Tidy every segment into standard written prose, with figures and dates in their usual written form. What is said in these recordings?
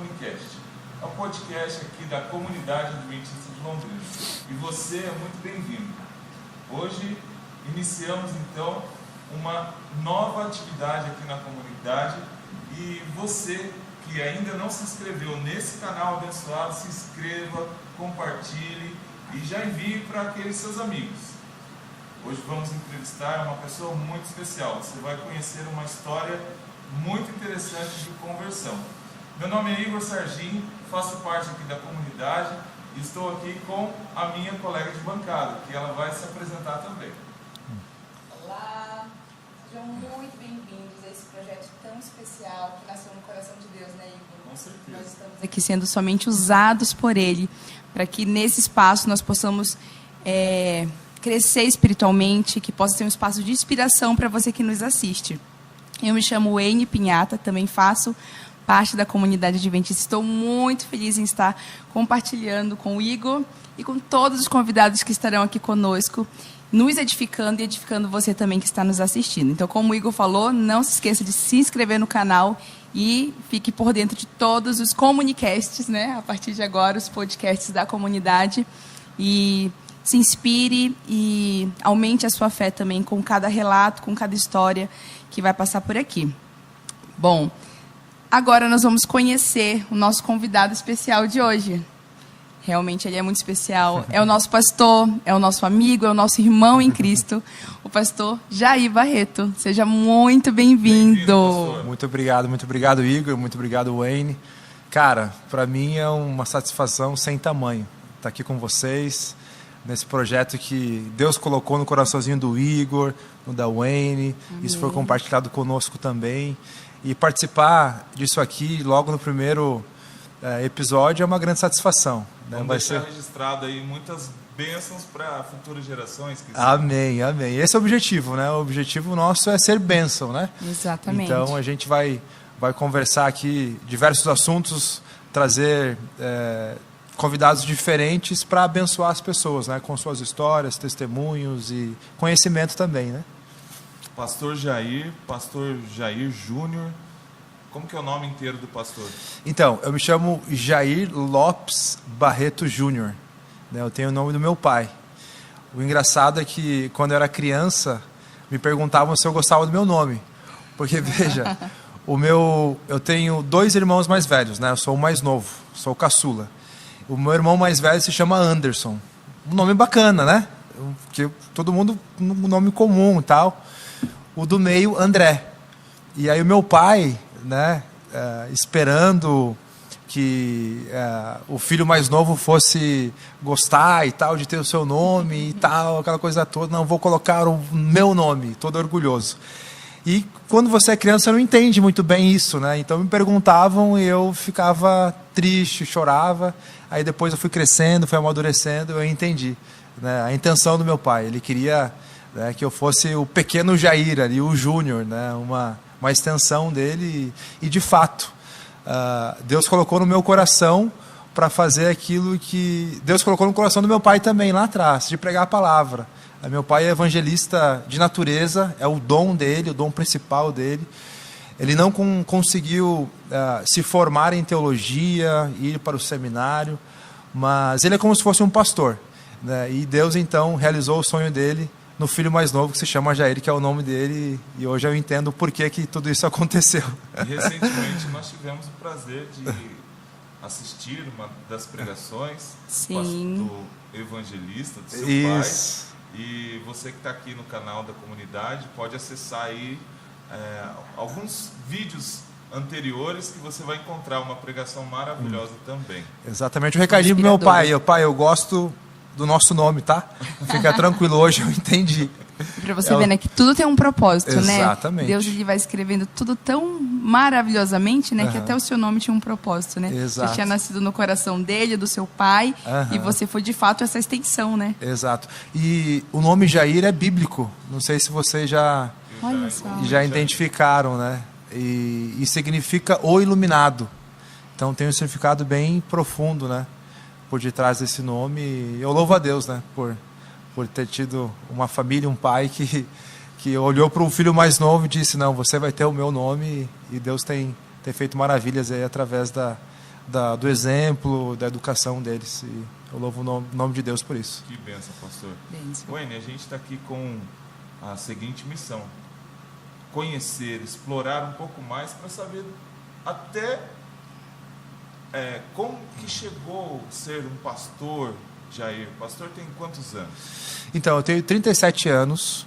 Comunicast. É um podcast aqui da Comunidade Adventista de Londrina. E você é muito bem-vindo. Hoje iniciamos então uma nova atividade aqui na comunidade e você que ainda não se inscreveu nesse canal abençoado, se inscreva, compartilhe e já envie para aqueles seus amigos. Hoje vamos entrevistar uma pessoa muito especial. Você vai conhecer uma história muito interessante de conversão. Meu nome é Igor Sargin, faço parte aqui da comunidade e estou aqui com a minha colega de bancada, que ela vai se apresentar também. Olá, sejam muito bem-vindos a esse projeto tão especial que nasceu no coração de Deus, né, Igor? Com certeza. Nós estamos aqui sendo somente usados por Ele, para que nesse espaço nós possamos crescer espiritualmente, que possa ser um espaço de inspiração para você que nos assiste. Eu me chamo Wayne Pinhata, também faço parte da comunidade adventista. Estou muito feliz em estar compartilhando com o Igor e com todos os convidados que estarão aqui conosco, nos edificando e edificando você também que está nos assistindo. Então, como o Igor falou, não se esqueça de se inscrever no canal e fique por dentro de todos os comunicasts, né? A partir de agora, os podcasts da comunidade. E se inspire e aumente a sua fé também com cada relato, com cada história que vai passar por aqui. Bom, agora nós vamos conhecer o nosso convidado especial de hoje. Realmente ele é muito especial. É o nosso pastor, é o nosso amigo, é o nosso irmão em Cristo, o pastor Jair Barreto. Seja muito bem-vindo. Muito obrigado, Igor, muito obrigado, Wayne. Cara, para mim é uma satisfação sem tamanho estar aqui com vocês, nesse projeto que Deus colocou no coraçãozinho do Igor, no da Wayne. Amém. Isso foi compartilhado conosco também. E participar disso aqui logo no primeiro episódio é uma grande satisfação. Né? Vamos deixar registrado aí muitas bênçãos para futuras gerações. Amém, amém. Esse é o objetivo, né? O objetivo nosso é ser bênção, né? Exatamente. Então a gente vai conversar aqui diversos assuntos, trazer convidados diferentes para abençoar as pessoas, né? Com suas histórias, testemunhos e conhecimento também, né? Pastor Jair Júnior. Como que é o nome inteiro do pastor? Então, eu me chamo Jair Lopes Barreto Júnior. Né? Eu tenho o nome do meu pai. O engraçado é que, quando eu era criança, me perguntavam se eu gostava do meu nome. Porque, veja, eu tenho 2 irmãos mais velhos, né? Eu sou o mais novo, sou o caçula. O meu irmão mais velho se chama Anderson. Um nome bacana, né? Que todo mundo, um nome comum e tal. O do meio, André. E aí o meu pai, né, esperando que o filho mais novo fosse gostar e tal, de ter o seu nome e tal, aquela coisa toda, não, vou colocar o meu nome, todo orgulhoso. E quando você é criança, você não entende muito bem isso, né? Então me perguntavam e eu ficava triste, chorava. Aí depois eu fui crescendo, fui amadurecendo, eu entendi, né, a intenção do meu pai. Ele queria, né, que eu fosse o pequeno Jair ali, o Júnior, né, uma extensão dele. E de fato, Deus colocou no meu coração para fazer aquilo que Deus colocou no coração do meu pai também lá atrás, de pregar a palavra. Meu pai é evangelista de natureza, é o dom dele, o dom principal dele. Ele não conseguiu se formar em teologia, ir para o seminário, mas ele é como se fosse um pastor, né? E Deus então realizou o sonho dele no filho mais novo, que se chama Jair, que é o nome dele, e hoje eu entendo por que tudo isso aconteceu. E recentemente nós tivemos o prazer de assistir uma das pregações do evangelista, do seu isso. pai. E você que está aqui no canal da comunidade pode acessar aí alguns vídeos anteriores que você vai encontrar uma pregação maravilhosa também. Exatamente, o recadinho do meu pai. Pai, eu gosto do nosso nome, tá? Fica tranquilo, hoje eu entendi. Para você ver, né, que tudo tem um propósito, né? Exatamente. Deus, ele vai escrevendo tudo tão maravilhosamente, né, que até o seu nome tinha um propósito, né? Exato. Você tinha nascido no coração dele, do seu pai, e você foi de fato essa extensão, né? Exato. E o nome Jair é bíblico. Não sei se vocês já identificaram, né? E significa o iluminado. Então tem um significado bem profundo, né, por detrás desse nome. Eu louvo a Deus, né, por ter tido uma família, um pai que olhou para o filho mais novo e disse, não, você vai ter o meu nome. E Deus tem feito maravilhas aí através do exemplo, da educação deles. E eu louvo o nome de Deus por isso. Que bênção, pastor. Bênção. Wayne, a gente está aqui com a seguinte missão: conhecer, explorar um pouco mais para saber até como que chegou a ser um pastor, Jair. O pastor tem quantos anos? Então, eu tenho 37 anos,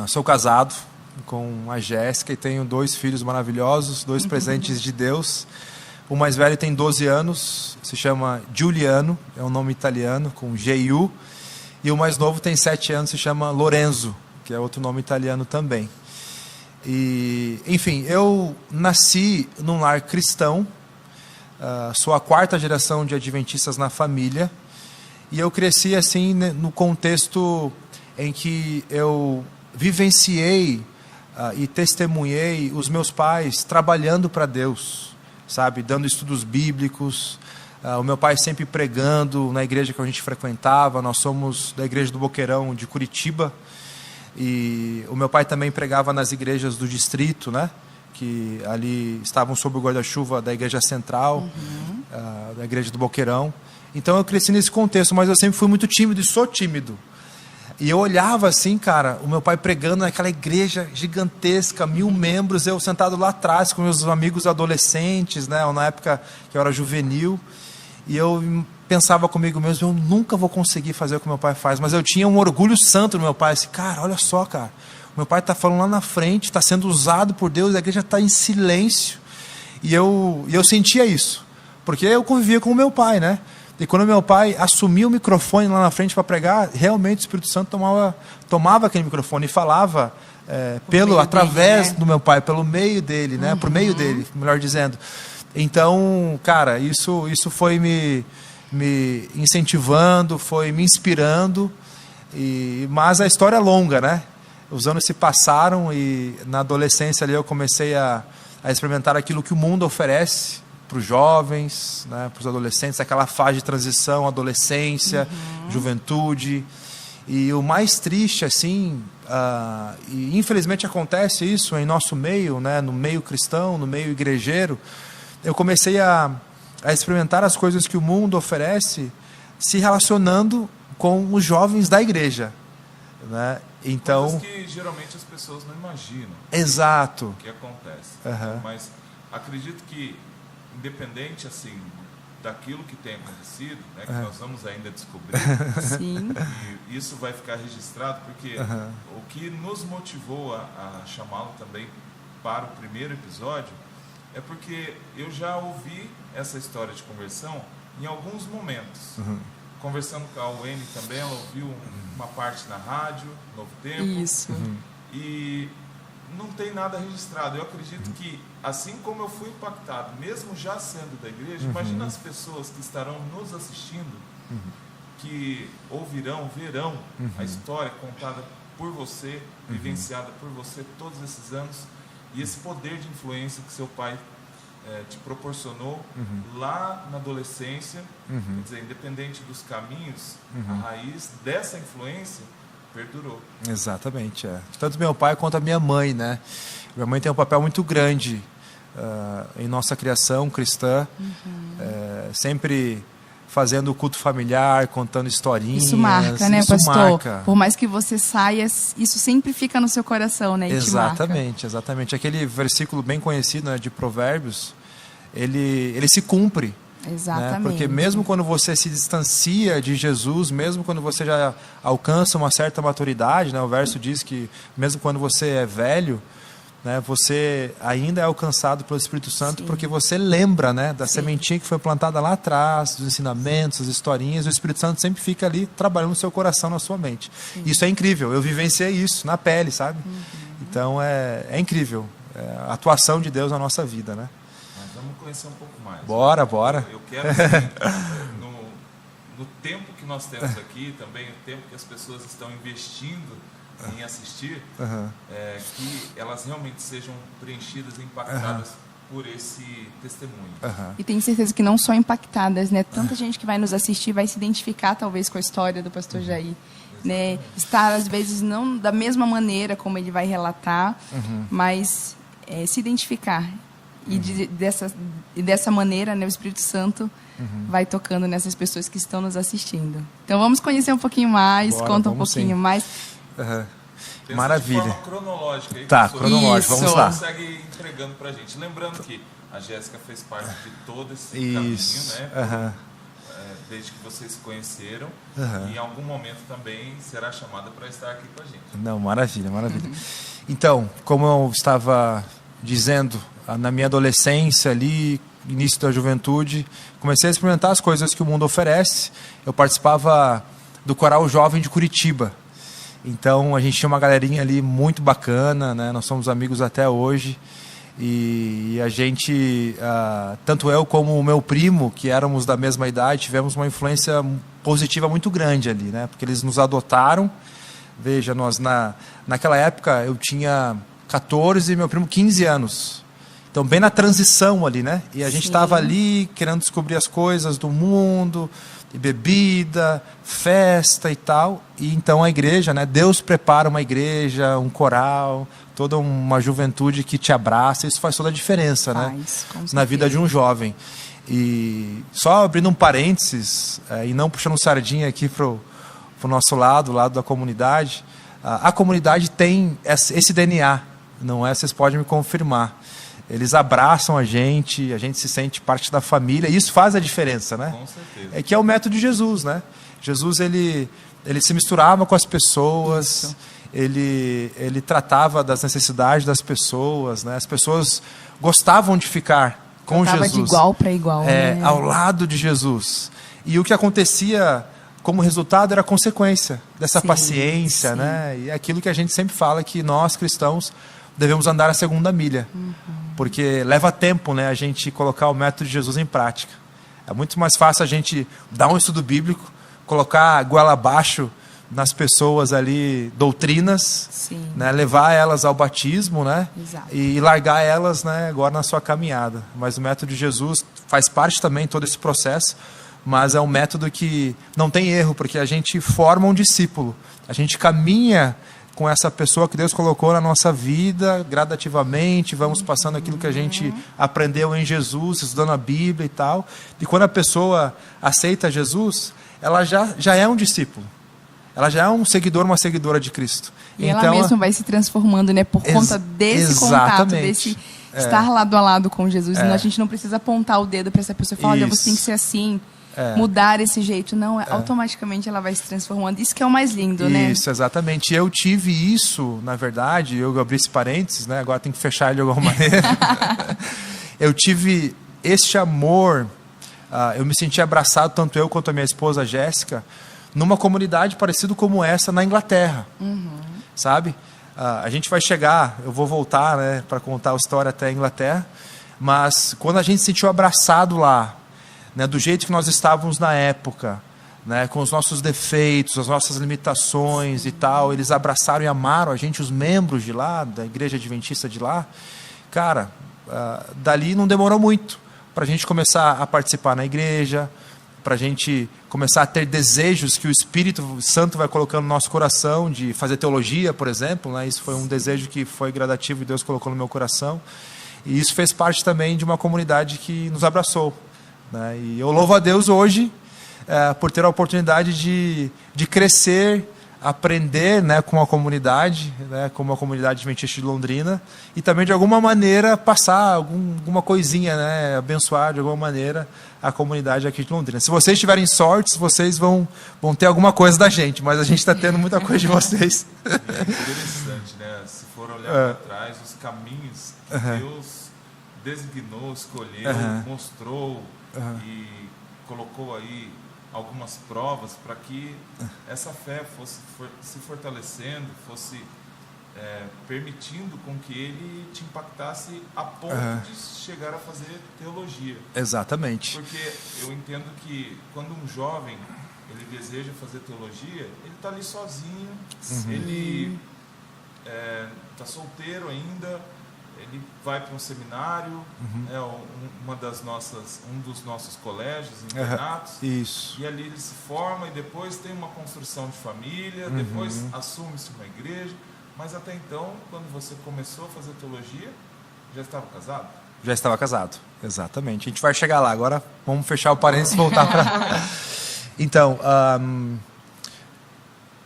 sou casado com a Jéssica e tenho 2 filhos maravilhosos, 2 presentes de Deus. O mais velho tem 12 anos, se chama Giuliano, é um nome italiano, com G-U. E o mais novo tem 7 anos, se chama Lorenzo, que é outro nome italiano também. E, enfim, eu nasci num lar cristão, sou a 4ª geração de adventistas na família, e eu cresci assim no contexto em que eu vivenciei e testemunhei os meus pais trabalhando para Deus, sabe, dando estudos bíblicos, o meu pai sempre pregando na igreja que a gente frequentava. Nós somos da igreja do Boqueirão de Curitiba, e o meu pai também pregava nas igrejas do distrito, né, que ali estavam sob o guarda-chuva da igreja central, da igreja do Boqueirão. Então eu cresci nesse contexto, mas eu sempre fui muito tímido e sou tímido. E eu olhava assim, cara, o meu pai pregando naquela igreja gigantesca, 1000 membros, eu sentado lá atrás com meus amigos adolescentes, né, na época que eu era juvenil, e eu pensava comigo mesmo, eu nunca vou conseguir fazer o que meu pai faz, mas eu tinha um orgulho santo no meu pai, assim, cara, olha só, cara, meu pai está falando lá na frente, está sendo usado por Deus, a igreja está em silêncio, e eu sentia isso, porque eu convivia com o meu pai, né? E quando meu pai assumia o microfone lá na frente para pregar, realmente o Espírito Santo tomava aquele microfone e falava através do meu pai, pelo meio dele, né? Por meio dele, melhor dizendo. Então, cara, isso foi me incentivando, foi me inspirando. Mas a história é longa, né? Os anos se passaram e na adolescência ali eu comecei a experimentar aquilo que o mundo oferece para os jovens, né, para os adolescentes, aquela fase de transição, adolescência, juventude. E o mais triste, assim, e infelizmente acontece isso em nosso meio, né, no meio cristão, no meio igrejeiro, eu comecei a experimentar as coisas que o mundo oferece se relacionando com os jovens da igreja, né? Então, coisas que geralmente as pessoas não imaginam. Exato. O que acontece. Mas acredito que, independente assim daquilo que tem acontecido, né, que nós vamos ainda descobrir, Sim. E isso vai ficar registrado, porque o que nos motivou a chamá-lo também para o primeiro episódio é porque eu já ouvi essa história de conversão em alguns momentos. Conversando com a Wayne também, ela ouviu uma parte na rádio, Novo Tempo. Isso. E não tem nada registrado. Eu acredito que, assim como eu fui impactado, mesmo já sendo da igreja, imagina as pessoas que estarão nos assistindo, que ouvirão, verão a história contada por você, vivenciada por você todos esses anos, e esse poder de influência que seu pai te proporcionou lá na adolescência. Quer dizer, independente dos caminhos, a raiz dessa influência perdurou. Exatamente, tanto meu pai quanto a minha mãe, né? Minha mãe tem um papel muito grande em nossa criação cristã, sempre fazendo o culto familiar, contando historinhas. Isso marca, né, isso pastor? Marca. Por mais que você saia, isso sempre fica no seu coração, né? E exatamente, exatamente. Aquele versículo bem conhecido, né, de Provérbios, ele se cumpre. Exatamente. Né? Porque mesmo quando você se distancia de Jesus, mesmo quando você já alcança uma certa maturidade, né, o verso diz que mesmo quando você é velho, né, você ainda é alcançado pelo Espírito Santo. Sim. Porque você lembra, né, da sementinha que foi plantada lá atrás, dos ensinamentos, das historinhas. O Espírito Santo sempre fica ali trabalhando no seu coração, na sua mente. Sim. Isso é incrível, eu vivenciei isso na pele, sabe? Então é incrível a atuação de Deus na nossa vida, né? Mas vamos conhecer um pouco mais. Bora. Eu quero, assim, no tempo que nós temos aqui, também o tempo que as pessoas estão investindo em assistir, que elas realmente sejam preenchidas e impactadas por esse testemunho. E tenho certeza que não só impactadas, né? Tanta gente que vai nos assistir vai se identificar talvez com a história do pastor Jair, né? Estar às vezes não da mesma maneira como ele vai relatar, mas se identificar E dessa maneira, né, o Espírito Santo vai tocando nessas pessoas que estão nos assistindo. Então vamos conhecer um pouquinho mais, Bora, conta um vamos pouquinho sim. mais. Pensa Maravilha. de forma cronológica aí, Tá, professor. cronológico, vamos Isso. lá. Consegue ir entregando pra gente. Lembrando que a Jéssica fez parte de todo esse Isso. caminho, né? Aham. Desde que vocês se conheceram. Aham. E em algum momento também será chamada para estar aqui com a gente. Não, maravilha, maravilha. Então, como eu estava dizendo, na minha adolescência ali, início da juventude, comecei a experimentar as coisas que o mundo oferece. Eu participava do Coral Jovem de Curitiba. Então, a gente tinha uma galerinha ali muito bacana, né? Nós somos amigos até hoje. E a gente, tanto eu como o meu primo, que éramos da mesma idade, tivemos uma influência positiva muito grande ali, né? Porque eles nos adotaram. Veja, nós naquela época eu tinha 14 e meu primo 15 anos. Então, bem na transição ali, né? E a gente estava ali querendo descobrir as coisas do mundo, e bebida, festa e tal. E então a igreja, né? Deus prepara uma igreja, um coral, toda uma juventude que te abraça. Isso faz toda a diferença, né? Na vida de um jovem. E só abrindo um parênteses, e não puxando sardinha aqui pro nosso lado, o lado da comunidade, a comunidade tem esse DNA, não é? Vocês podem me confirmar. Eles abraçam a gente se sente parte da família, e isso faz a diferença, né? Com certeza. É que é o método de Jesus, né? Jesus, ele se misturava com as pessoas, ele tratava das necessidades das pessoas, né? As pessoas gostavam de ficar com Jesus. De igual para igual, né? Ao lado de Jesus. E o que acontecia como resultado era a consequência dessa paciência, né? E é aquilo que a gente sempre fala, que nós cristãos devemos andar a segunda milha. Porque leva tempo, né, a gente colocar o método de Jesus em prática. É muito mais fácil a gente dar um estudo bíblico, colocar goela abaixo nas pessoas ali doutrinas, né, levar elas ao batismo, né, e largar elas, né, agora na sua caminhada. Mas o método de Jesus faz parte também de todo esse processo, mas é um método que não tem erro, porque a gente forma um discípulo, a gente caminha com essa pessoa que Deus colocou na nossa vida, gradativamente, vamos passando aquilo que a gente aprendeu em Jesus, estudando a Bíblia e tal. E quando a pessoa aceita Jesus, ela já é um discípulo. Ela já é um seguidor, uma seguidora de Cristo. E então, ela mesma vai se transformando, né, por conta desse contato, desse estar lado a lado com Jesus. A gente não precisa apontar o dedo para essa pessoa e falar, olha, você tem que ser assim. Mudar esse jeito, não, automaticamente ela vai se transformando. Isso que é o mais lindo, né? Isso, exatamente. Eu tive isso, na verdade, eu abri esse parênteses, né? Agora tem que fechar ele de alguma maneira. Eu tive este amor, eu me senti abraçado, tanto eu quanto a minha esposa Jéssica, numa comunidade parecida como essa na Inglaterra, sabe? A gente vai chegar, eu vou voltar, né, para contar a história até a Inglaterra, mas quando a gente se sentiu abraçado lá, né, do jeito que nós estávamos na época, né, com os nossos defeitos, as nossas limitações e tal, eles abraçaram e amaram a gente, os membros de lá, da Igreja Adventista de lá. Cara, dali não demorou muito para a gente começar a participar na igreja, para a gente começar a ter desejos que o Espírito Santo vai colocando no nosso coração, de fazer teologia, por exemplo, né? Isso foi um desejo que foi gradativo e Deus colocou no meu coração. E isso fez parte também de uma comunidade que nos abraçou. Né? E eu louvo a Deus hoje por ter a oportunidade de crescer, aprender, né, com a comunidade, né, como a comunidade adventista de Londrina, e também de alguma maneira passar alguma coisinha, né, abençoar de alguma maneira a comunidade aqui de Londrina. Se vocês tiverem sorte, vocês vão ter alguma coisa da gente, mas a gente está tendo muita coisa de vocês. É interessante, né? Se for olhar para trás, os caminhos que Deus designou, escolheu, mostrou e colocou aí algumas provas para que essa fé fosse se fortalecendo, fosse permitindo com que ele te impactasse a ponto de chegar a fazer teologia. Exatamente. Porque eu entendo que quando um jovem ele deseja fazer teologia, ele está ali sozinho, ele está solteiro ainda, ele vai para um seminário, um dos nossos colégios, internatos, isso. E ali ele se forma e depois tem uma construção de família, depois assume-se uma igreja, mas até então, quando você começou a fazer teologia, já estava casado? Já estava casado, exatamente. A gente vai chegar lá. Agora vamos fechar o parênteses e voltar para... Então,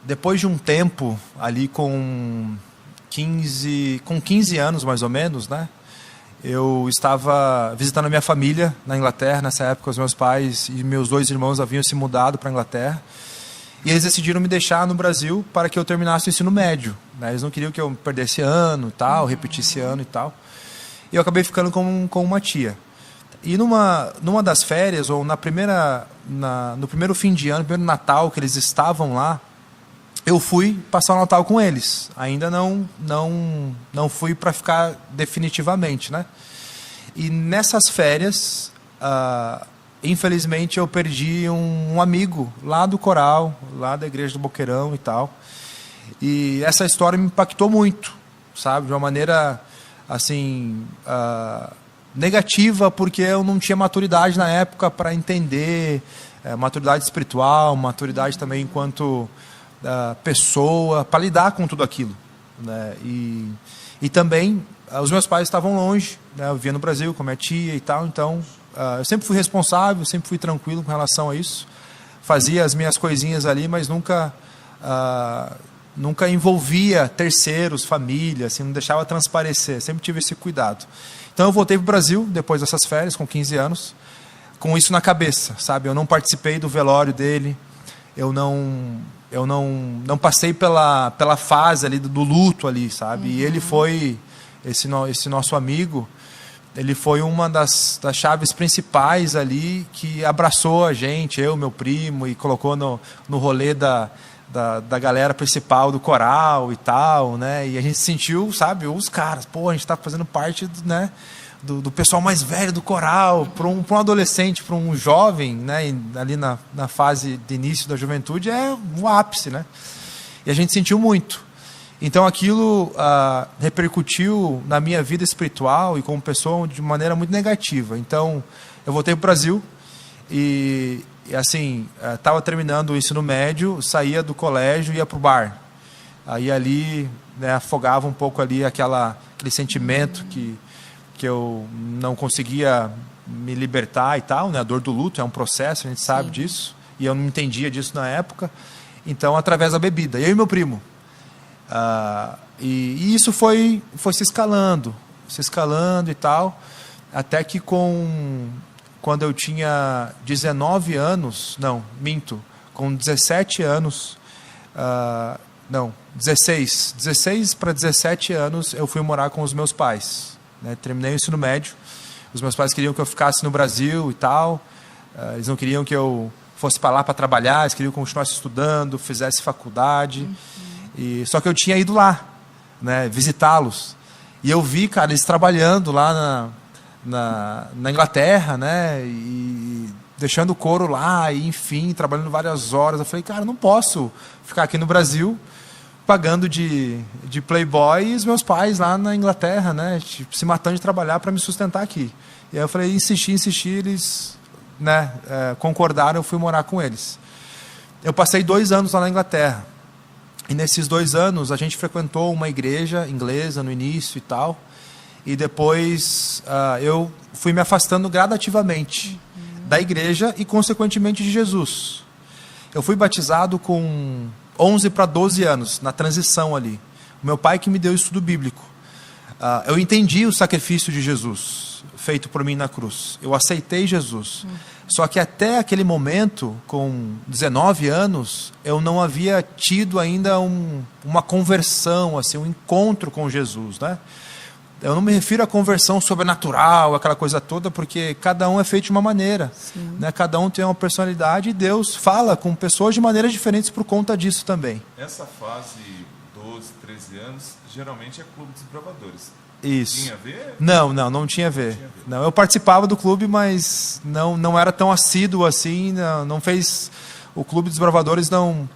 depois de um tempo, ali com 15 anos mais ou menos, né? Eu estava visitando a minha família na Inglaterra. Nessa época, os meus pais e meus 2 irmãos haviam se mudado para a Inglaterra. E eles decidiram me deixar no Brasil para que eu terminasse o ensino médio, né? Eles não queriam que eu perdesse ano, tal, repetisse ano e tal. E eu acabei ficando com uma tia. E numa das férias, ou no primeiro fim de ano, primeiro Natal que eles estavam lá, eu fui passar o Natal com eles. Ainda não fui para ficar definitivamente, né? E nessas férias, infelizmente, eu perdi um amigo lá do coral, lá da igreja do Boqueirão e tal. E essa história me impactou muito, sabe? De uma maneira, assim, negativa, porque eu não tinha maturidade na época para entender, maturidade espiritual, maturidade também enquanto pessoa, para lidar com tudo aquilo, né? E também, os meus pais estavam longe, né? Eu vivia no Brasil com a minha tia e tal, então eu sempre fui responsável, sempre fui tranquilo com relação a isso. Fazia as minhas coisinhas ali, mas nunca envolvia terceiros, família, assim, não deixava transparecer, sempre tive esse cuidado. Então eu voltei para o Brasil, depois dessas férias, com 15 anos, com isso na cabeça, sabe? Eu não participei do velório dele, eu não passei pela fase ali do luto ali, sabe? E ele foi, esse nosso amigo, ele foi uma das chaves principais ali que abraçou a gente, eu, meu primo, e colocou no rolê da galera principal do coral e tal, né? E a gente sentiu, sabe, os caras, pô, a gente está fazendo parte, né, do pessoal mais velho do coral, para um adolescente, para um jovem, né, ali na fase de início da juventude, é um ápice, né? E a gente sentiu muito. Então aquilo repercutiu na minha vida espiritual e como pessoa de maneira muito negativa. Então eu voltei para o Brasil e assim, estava terminando o ensino médio, saía do colégio e ia para o bar. Aí ali, né, afogava um pouco ali aquele sentimento que eu não conseguia me libertar e tal, né? A dor do luto é um processo, a gente sabe disso, e eu não entendia disso na época. Então, através da bebida, eu e meu primo. E isso foi se escalando e tal, até que quando eu tinha 19 anos, não, minto, com 17 anos, 16 para 17 anos, eu fui morar com os meus pais, né? Terminei o ensino médio, os meus pais queriam que eu ficasse no Brasil e tal, eles não queriam que eu fosse para lá para trabalhar, eles queriam que eu continuasse estudando, fizesse faculdade, só que eu tinha ido lá, né, visitá-los, e eu vi, cara, eles trabalhando lá na Inglaterra, né, e deixando o couro lá, e enfim, trabalhando várias horas. Eu falei, cara, eu não posso ficar aqui no Brasil pagando de playboy e os meus pais lá na Inglaterra, né, tipo, se matando de trabalhar para me sustentar aqui. E aí eu falei, insisti, eles, né, concordaram, eu fui morar com eles. Eu passei 2 anos lá na Inglaterra, e nesses 2 anos a gente frequentou uma igreja inglesa no início e tal, e depois eu fui me afastando gradativamente da igreja e, consequentemente, de Jesus. Eu fui batizado com 11 para 12 anos, na transição ali. O meu pai que me deu estudo bíblico. Eu entendi o sacrifício de Jesus, feito por mim na cruz. Eu aceitei Jesus. Só que até aquele momento, com 19 anos, eu não havia tido ainda uma conversão, assim, um encontro com Jesus, né? Eu não me refiro à conversão sobrenatural, aquela coisa toda, porque cada um é feito de uma maneira, né? Cada um tem uma personalidade e Deus fala com pessoas de maneiras diferentes por conta disso também. Essa fase, 12, 13 anos, geralmente é clube dos desbravadores. Isso. Tinha a ver? Não tinha a ver. Não, eu participava do clube, mas não era tão assíduo assim, não fez... O clube dos desbravadores não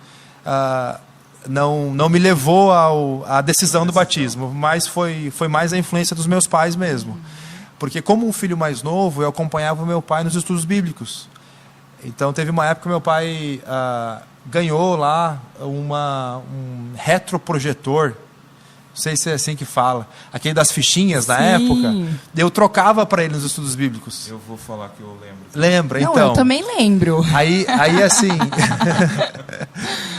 me levou à decisão do batismo, mas foi mais a influência dos meus pais mesmo. Porque como um filho mais novo, eu acompanhava o meu pai nos estudos bíblicos. Então teve uma época que meu pai ganhou lá um retroprojetor sei se é assim que fala, aquele das fichinhas na Sim. época, eu trocava para ele nos estudos bíblicos. Eu vou falar que eu lembro. Lembra? Não, Então, eu também lembro. aí assim,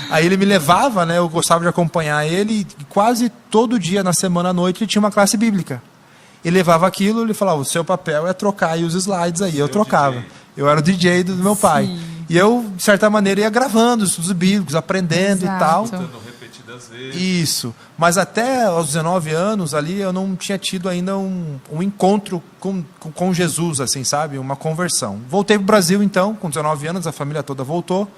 aí ele me levava, né? Eu gostava de acompanhar ele, e quase todo dia na semana à noite ele tinha uma classe bíblica. Ele levava aquilo, ele falava, o seu papel é trocar aí os slides aí, eu trocava. DJ. Eu era o DJ do meu pai. Sim. E eu, de certa maneira, ia gravando os estudos bíblicos, aprendendo Exato. e tal. Tentando repetidas vezes. Isso. Mas até aos 19 anos ali, eu não tinha tido ainda um encontro com Jesus, assim, sabe? Uma conversão. Voltei para o Brasil, então, com 19 anos, a família toda voltou.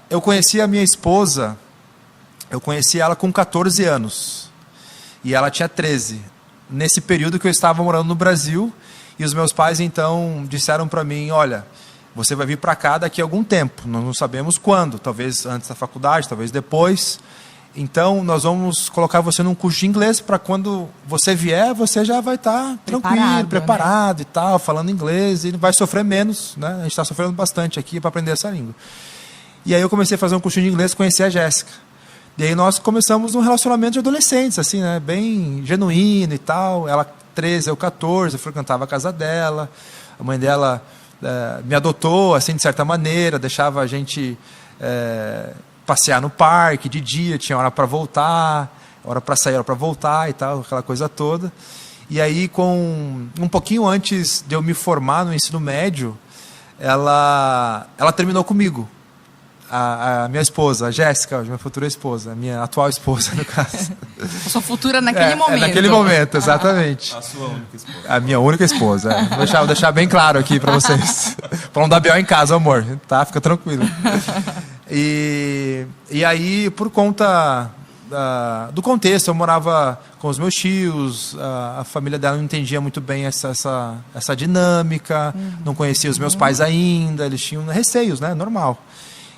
Eu conheci a minha esposa, eu conheci ela com 14 anos. E ela tinha 13. Nesse período que eu estava morando no Brasil, e os meus pais, então, disseram para mim, olha, você vai vir para cá daqui a algum tempo, nós não sabemos quando, talvez antes da faculdade, talvez depois. Então, nós vamos colocar você num curso de inglês para quando você vier, você já vai estar tranquilo, preparado, né? E tal, falando inglês, e vai sofrer menos, né? A gente está sofrendo bastante aqui para aprender essa língua. E aí eu comecei a fazer um curso de inglês, conheci a Jéssica. E aí nós começamos um relacionamento de adolescentes, assim, né? Bem genuíno e tal. Ela 13, eu 14, eu frequentava a casa dela. A mãe dela me adotou, assim, de certa maneira, deixava a gente passear no parque de dia, tinha hora para voltar, hora para sair, hora para voltar e tal, aquela coisa toda. E aí, com um pouquinho antes de eu me formar no ensino médio, ela terminou comigo. A minha esposa, a Jéssica, minha futura esposa, a minha atual esposa, no caso. A sua futura naquele momento. Naquele momento, exatamente. A sua única esposa. A minha única esposa. Vou deixar bem claro aqui para vocês. Para não dar B.O. em casa, amor. Tá? Fica tranquilo. E aí, por conta do contexto, eu morava com os meus tios, a família dela não entendia muito bem essa dinâmica, não conhecia os meus pais ainda, eles tinham receios, né? Normal.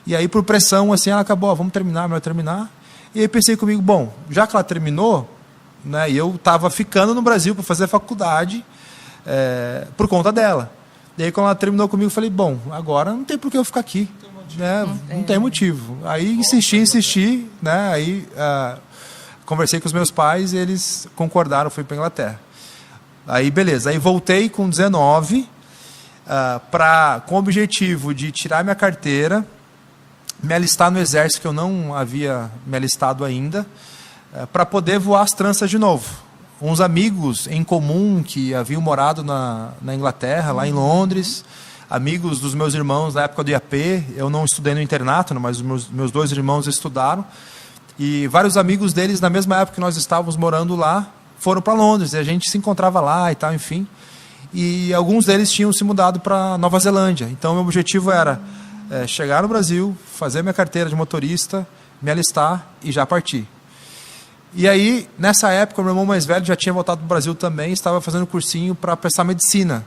E aí, por pressão, assim, ela acabou, vamos terminar, melhor terminar. E aí pensei comigo, bom, já que ela terminou, né, e eu estava ficando no Brasil para fazer a faculdade por conta dela. E aí, quando ela terminou comigo, eu falei, bom, agora não tem por que eu ficar aqui. Né? Não tem motivo. Aí insisti, né? Aí conversei com os meus pais e eles concordaram, fui para a Inglaterra. Aí, beleza. Aí voltei com 19 com o objetivo de tirar minha carteira, me alistar no exército, que eu não havia me alistado ainda, para poder voar as tranças de novo. Uns amigos em comum que haviam morado na Inglaterra, lá em Londres, amigos dos meus irmãos da época do IAP, eu não estudei no internato, mas os meus dois irmãos estudaram, e vários amigos deles, na mesma época que nós estávamos morando lá, foram para Londres, e a gente se encontrava lá e tal, enfim, e alguns deles tinham se mudado para Nova Zelândia. Então, meu objetivo era chegar no Brasil, fazer minha carteira de motorista, me alistar e já partir. E aí, nessa época, o meu irmão mais velho já tinha voltado para o Brasil também, estava fazendo cursinho para prestar medicina.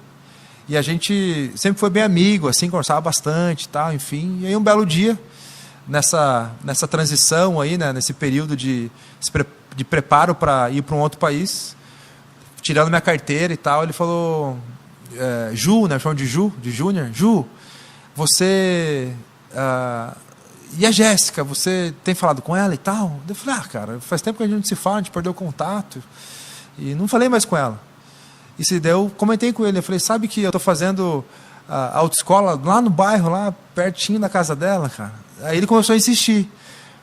E a gente sempre foi bem amigo, assim, conversava bastante e tal, enfim. E aí, um belo dia, nessa transição aí, né, nesse período de preparo para ir para um outro país, tirando minha carteira e tal, ele falou, Ju, né, chamam de Júnior, Ju, você... e a Jéssica, você tem falado com ela e tal? Eu falei, cara, faz tempo que a gente não se fala, a gente perdeu o contato. E não falei mais com ela. E se deu, comentei com ele, eu falei, sabe que eu estou fazendo a autoescola lá no bairro, lá pertinho da casa dela, cara. Aí ele começou a insistir.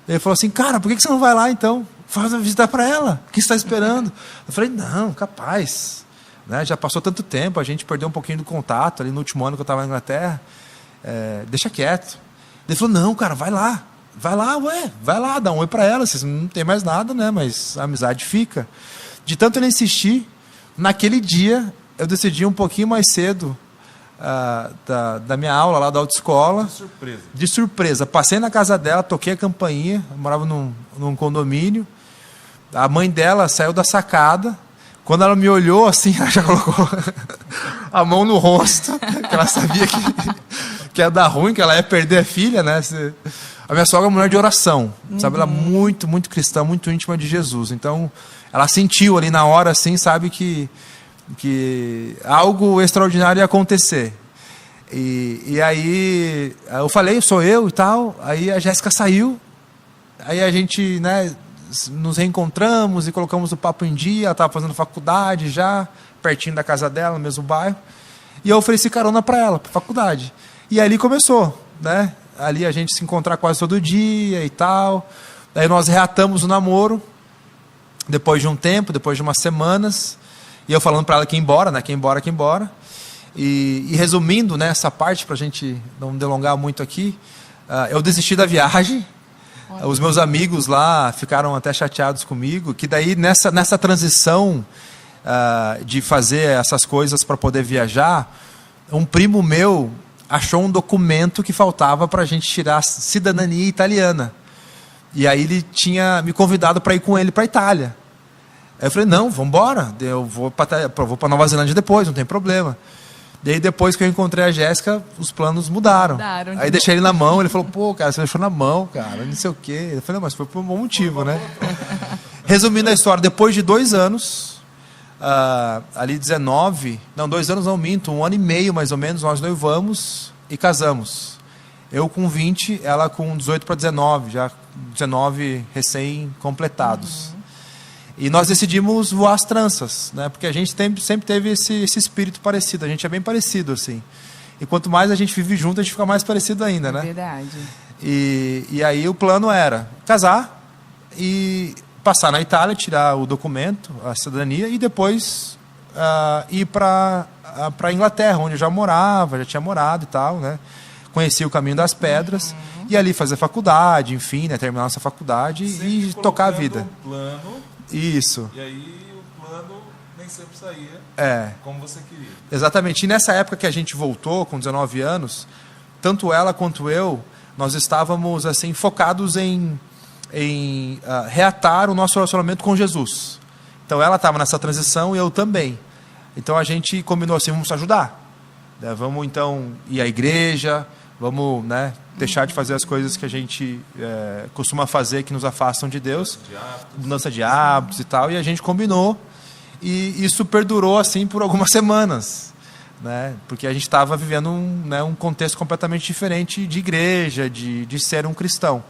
Ele falou assim, cara, por que você não vai lá então? Faz uma visita para ela, o que você está esperando? Eu falei, não, capaz. Né? Já passou tanto tempo, a gente perdeu um pouquinho do contato ali no último ano que eu estava na Inglaterra. Deixa quieto. Ele falou, não, cara, vai lá, vai lá, dá um oi para ela, vocês não tem mais nada, né? Mas a amizade fica. De tanto ele insistir, naquele dia eu decidi um pouquinho mais cedo da minha aula lá da autoescola. De surpresa. Passei na casa dela, toquei a campainha, eu morava num condomínio. A mãe dela saiu da sacada. Quando ela me olhou assim, ela já colocou a mão no rosto, que ela sabia que ia dar ruim, que ela ia perder a filha, né? A minha sogra é uma mulher de oração, sabe? Ela é muito, muito cristã, muito íntima de Jesus. Então, ela sentiu ali na hora, assim, sabe, que algo extraordinário ia acontecer. E aí, eu falei, sou eu e tal. Aí a Jéssica saiu. Aí a gente, né, nos reencontramos e colocamos o papo em dia. Ela estava fazendo faculdade já, pertinho da casa dela, no mesmo bairro. E eu ofereci carona para ela, para faculdade. E ali começou, né? Ali a gente se encontrar quase todo dia e tal. Aí nós reatamos o namoro, depois de um tempo, depois de umas semanas. E eu falando para ela que ia embora, né? Que ia embora. E resumindo, né, essa parte, para a gente não delongar muito aqui, eu desisti da viagem. Os meus amigos lá ficaram até chateados comigo, que daí nessa transição de fazer essas coisas para poder viajar, um primo meu achou um documento que faltava para a gente tirar a cidadania italiana. E aí ele tinha me convidado para ir com ele para a Itália. Aí eu falei, não, vamos embora, eu vou para Nova Zelândia depois, não tem problema. Daí depois que eu encontrei a Jéssica, os planos mudaram. Aí deixei ele na mão, ele falou, pô, cara, você deixou na mão, cara, não sei o quê. Eu falei, não, mas foi por um bom motivo, né? Resumindo a história, depois de 2 anos, ali 2 anos não minto, 1 ano e meio mais ou menos, nós noivamos e casamos. Eu com 20, ela com 18 para 19, já 19 recém-completados. E nós decidimos voar as tranças, né? Porque a gente sempre teve esse espírito parecido, a gente é bem parecido, assim. E quanto mais a gente vive junto, a gente fica mais parecido ainda, né? Verdade. E aí o plano era casar e passar na Itália, tirar o documento, a cidadania, e depois ir para a Inglaterra, onde eu já tinha morado e tal, né? Conheci o Caminho das Pedras, e ali fazer faculdade, enfim, né? Terminar nossa faculdade e tocar a vida. Um plano. Isso. E aí o plano nem sempre saía como você queria. Exatamente. E nessa época que a gente voltou, com 19 anos, tanto ela quanto eu, nós estávamos assim focados em reatar o nosso relacionamento com Jesus. Então ela estava nessa transição e eu também. Então a gente combinou assim, vamos se ajudar. Vamos então ir à igreja, vamos, né, deixar de fazer as coisas que a gente costuma fazer, que nos afastam de Deus, mudança de hábitos e tal, e a gente combinou, e isso perdurou assim por algumas semanas, né, porque a gente estava vivendo um contexto completamente diferente de igreja, de ser um cristão.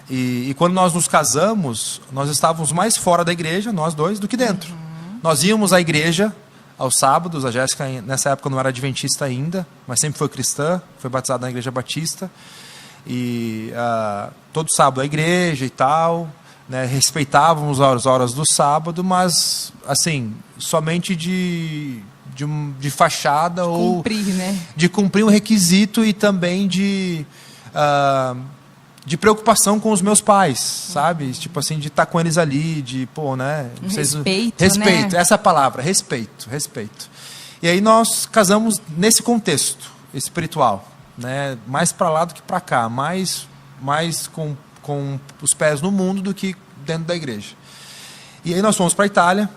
E quando nós nos casamos, nós estávamos mais fora da igreja, nós dois, do que dentro. Nós íamos à igreja aos sábados. A Jéssica nessa época não era adventista ainda, mas sempre foi cristã, foi batizada na igreja batista, e todo sábado a igreja e tal, né, respeitávamos as horas do sábado, mas assim, somente de fachada, ou cumprir, né? De cumprir um requisito, e também de preocupação com os meus pais, sabe? Tipo assim, de estar com eles ali, de, pô, né? Respeito, né? Essa palavra, respeito. E aí nós casamos nesse contexto espiritual, né? Mais para lá do que para cá, mais com os pés no mundo do que dentro da igreja. E aí nós fomos para a Itália,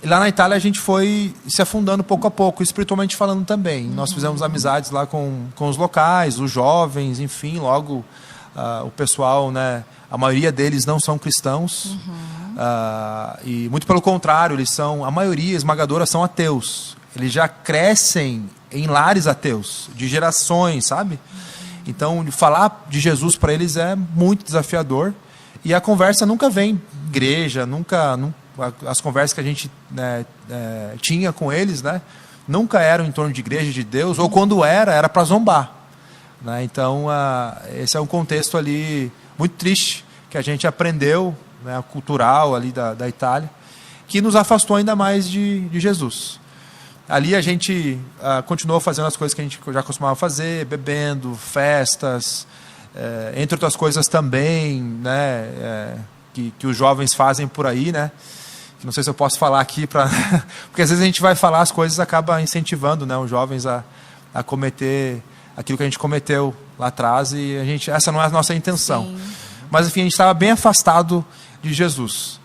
e lá na Itália a gente foi se afundando pouco a pouco, espiritualmente falando também. Nós fizemos amizades lá com os locais, os jovens, enfim, logo... o pessoal, né, a maioria deles não são cristãos, e muito pelo contrário, a maioria esmagadora são ateus. Eles já crescem em lares ateus, de gerações, sabe? Então, falar de Jesus para eles é muito desafiador, e a conversa nunca vem igreja, as conversas que a gente, né, tinha com eles, né, nunca eram em torno de igreja de Deus, ou quando era para zombar. Né? Então, esse é um contexto ali muito triste que a gente aprendeu, né, cultural ali da Itália, que nos afastou ainda mais de Jesus. Ali a gente continuou fazendo as coisas que a gente já costumava fazer, bebendo, festas, entre outras coisas também, né, que os jovens fazem por aí, né? Não sei se eu posso falar aqui, porque às vezes a gente vai falar as coisas e acaba incentivando, né, os jovens a cometer aquilo que a gente cometeu lá atrás, e essa não é a nossa intenção. Sim. Mas, enfim, a gente estava bem afastado de Jesus.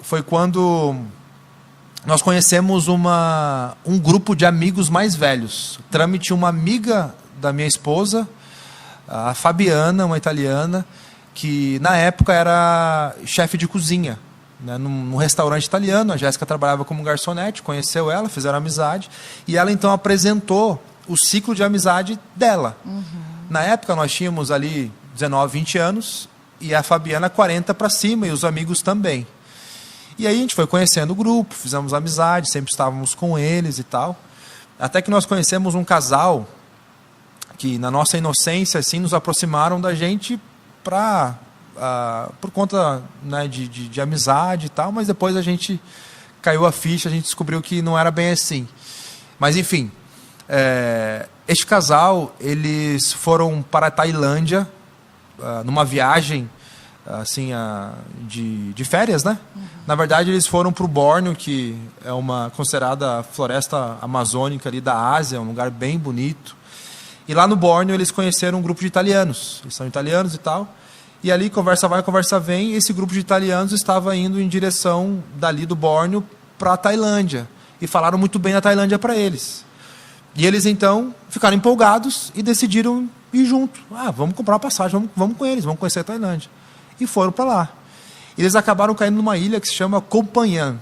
Foi quando nós conhecemos um grupo de amigos mais velhos. Trâmite, uma amiga da minha esposa, a Fabiana, uma italiana, que na época era chefe de cozinha, né, num restaurante italiano. A Jéssica trabalhava como garçonete, conheceu ela, fizeram amizade, e ela então apresentou o ciclo de amizade dela. Na época nós tínhamos ali 19, 20 anos, e a Fabiana 40 para cima, e os amigos também. E aí a gente foi conhecendo o grupo, fizemos amizade, sempre estávamos com eles e tal. Até que nós conhecemos um casal que, na nossa inocência, assim, nos aproximaram da gente por conta, né, de amizade e tal, mas depois a gente caiu a ficha, a gente descobriu que não era bem assim. Mas, enfim, este casal, eles foram para a Tailândia, numa viagem assim, de férias, né? Na verdade, eles foram para o Bórneo, que é uma considerada floresta amazônica ali da Ásia, um lugar bem bonito. E lá no Bórneo eles conheceram um grupo de italianos. Eles são italianos e tal. E ali, conversa vai, conversa vem, esse grupo de italianos estava indo em direção dali do Bórneo para a Tailândia. E falaram muito bem da Tailândia para eles. E eles, então, ficaram empolgados e decidiram ir junto. Vamos comprar uma passagem, vamos com eles, vamos conhecer a Tailândia. E foram para lá. Eles acabaram caindo numa ilha que se chama Koh Phangan,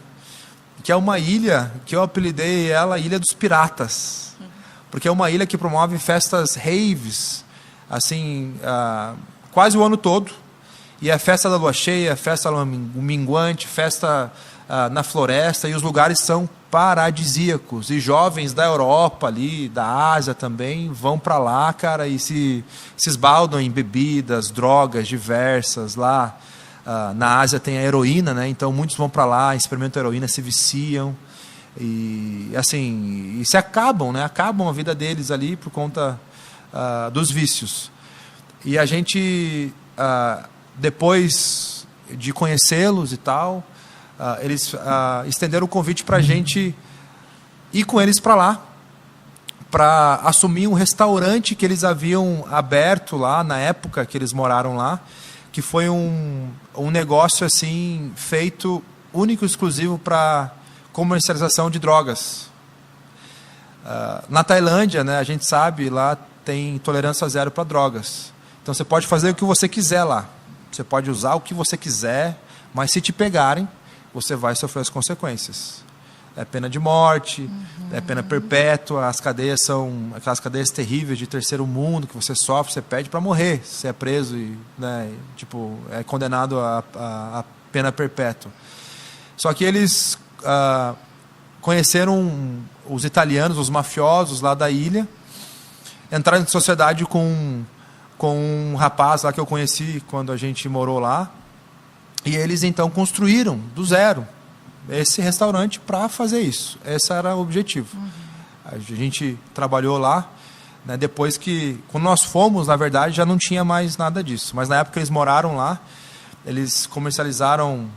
que é uma ilha que eu apelidei ela Ilha dos Piratas. Porque é uma ilha que promove festas raves, assim, quase o ano todo. E é festa da lua cheia, festa minguante, festa na floresta, e os lugares são paradisíacos. E jovens da Europa ali, da Ásia também, vão para lá, cara, e se esbaldam em bebidas, drogas diversas lá. Na Ásia tem a heroína, né? Então muitos vão para lá, experimentam a heroína, se viciam. E assim, e se acabam, né? Acabam a vida deles ali por conta dos vícios. E a gente, depois de conhecê-los e tal, eles estenderam o convite para a gente ir com eles para lá, para assumir um restaurante que eles haviam aberto lá na época que eles moraram lá, que foi um negócio assim feito único e exclusivo para comercialização de drogas. Na Tailândia, né, a gente sabe, lá tem tolerância zero para drogas. Então você pode fazer o que você quiser lá. Você pode usar o que você quiser, mas se te pegarem, você vai sofrer as consequências. É pena de morte, é pena perpétua, as cadeias são aquelas cadeias terríveis de terceiro mundo, que você sofre, você pede para morrer, você é preso e, né, tipo, é condenado a pena perpétua. Só que eles conheceram os italianos, os mafiosos lá da ilha, entraram em sociedade com um rapaz lá que eu conheci quando a gente morou lá, e eles então construíram do zero esse restaurante para fazer isso. Esse era o objetivo. A gente trabalhou lá, né, depois que, quando nós fomos, na verdade, já não tinha mais nada disso. Mas na época que eles moraram lá, eles comercializaram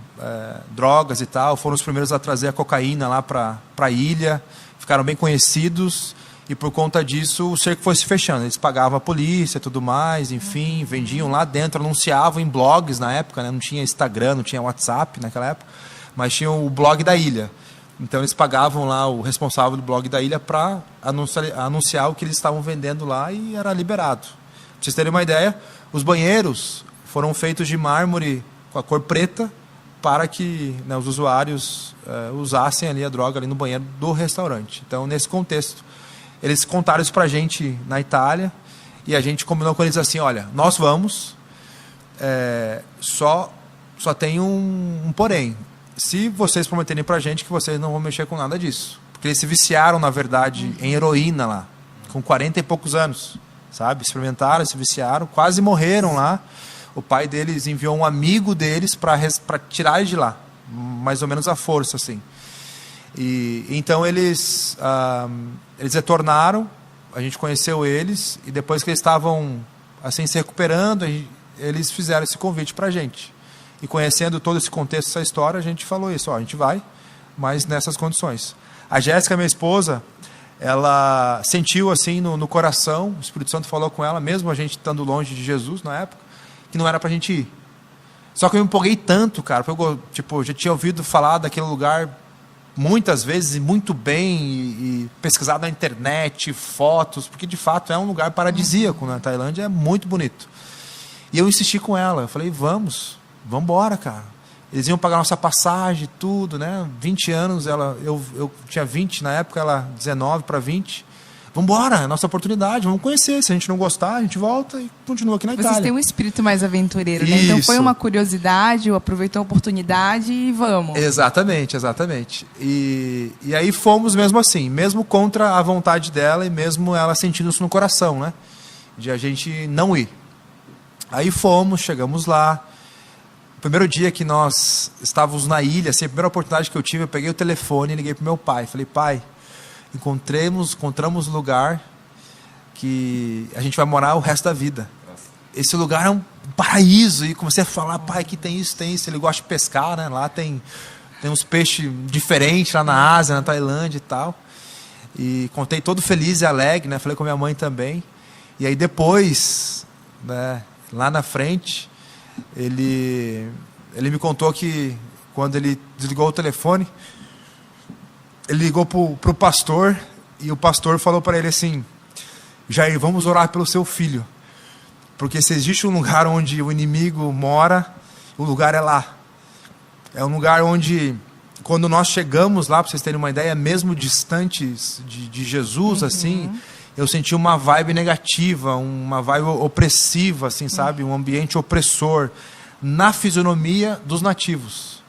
drogas e tal, foram os primeiros a trazer a cocaína lá para a ilha, ficaram bem conhecidos, e por conta disso o cerco foi se fechando. Eles pagavam a polícia e tudo mais, enfim, vendiam lá dentro, anunciavam em blogs na época, né, não tinha Instagram, não tinha WhatsApp naquela época, mas tinha o blog da ilha. Então eles pagavam lá o responsável do blog da ilha para anunciar o que eles estavam vendendo lá, e era liberado. Pra vocês terem uma ideia, os banheiros foram feitos de mármore com a cor preta para que, né, os usuários usassem ali a droga ali no banheiro do restaurante. Então, nesse contexto, eles contaram isso para a gente na Itália, e a gente combinou com eles assim: olha, nós vamos, só tem um porém. Se vocês prometerem para a gente que vocês não vão mexer com nada disso. Porque eles se viciaram, na verdade, em heroína lá, com 40 e poucos anos, sabe? Experimentaram, se viciaram, quase morreram lá. O pai deles enviou um amigo deles para tirar eles de lá, mais ou menos à força, assim. E então eles retornaram, a gente conheceu eles, e depois que eles estavam assim se recuperando, eles fizeram esse convite para a gente. E conhecendo todo esse contexto, essa história, a gente falou isso: a gente vai, mas nessas condições. A Jéssica, minha esposa, ela sentiu assim no coração, o Espírito Santo falou com ela, mesmo a gente estando longe de Jesus na época, que não era pra gente ir. Só que eu me empolguei tanto, cara, porque eu já tinha ouvido falar daquele lugar muitas vezes, muito bem, e pesquisado na internet, fotos, porque de fato é um lugar paradisíaco, na Tailândia, é muito bonito. E eu insisti com ela, eu falei: vamos embora, cara. Eles iam pagar nossa passagem, tudo, né? 20 anos, eu tinha 20 na época, ela 19 para 20. vamos embora, é a nossa oportunidade, vamos conhecer. Se a gente não gostar, a gente volta e continua aqui na Itália. Vocês têm um espírito mais aventureiro, né? Então foi uma curiosidade, aproveitou a oportunidade e vamos. Exatamente. E aí fomos mesmo assim, mesmo contra a vontade dela e mesmo ela sentindo isso no coração, né? De a gente não ir. Aí fomos, chegamos lá. O primeiro dia que nós estávamos na ilha, assim, a primeira oportunidade que eu tive, eu peguei o telefone e liguei para o meu pai. Falei, pai, encontramos um lugar que a gente vai morar o resto da vida. Esse lugar é um paraíso. E comecei a falar, pai, aqui tem isso. Ele gosta de pescar, né? Lá tem uns peixes diferentes, lá na Ásia, na Tailândia e tal. E contei todo feliz e alegre, né? Falei com a minha mãe também. E aí depois, né, lá na frente, ele me contou que quando ele desligou o telefone, ele ligou pro pastor e o pastor falou para ele assim, Jair, vamos orar pelo seu filho, porque se existe um lugar onde o inimigo mora, o lugar é lá. É um lugar onde, quando nós chegamos lá, para vocês terem uma ideia, mesmo distantes de Jesus, assim, eu senti uma vibe negativa, uma vibe opressiva, assim, sabe? Um ambiente opressor na fisionomia dos nativos.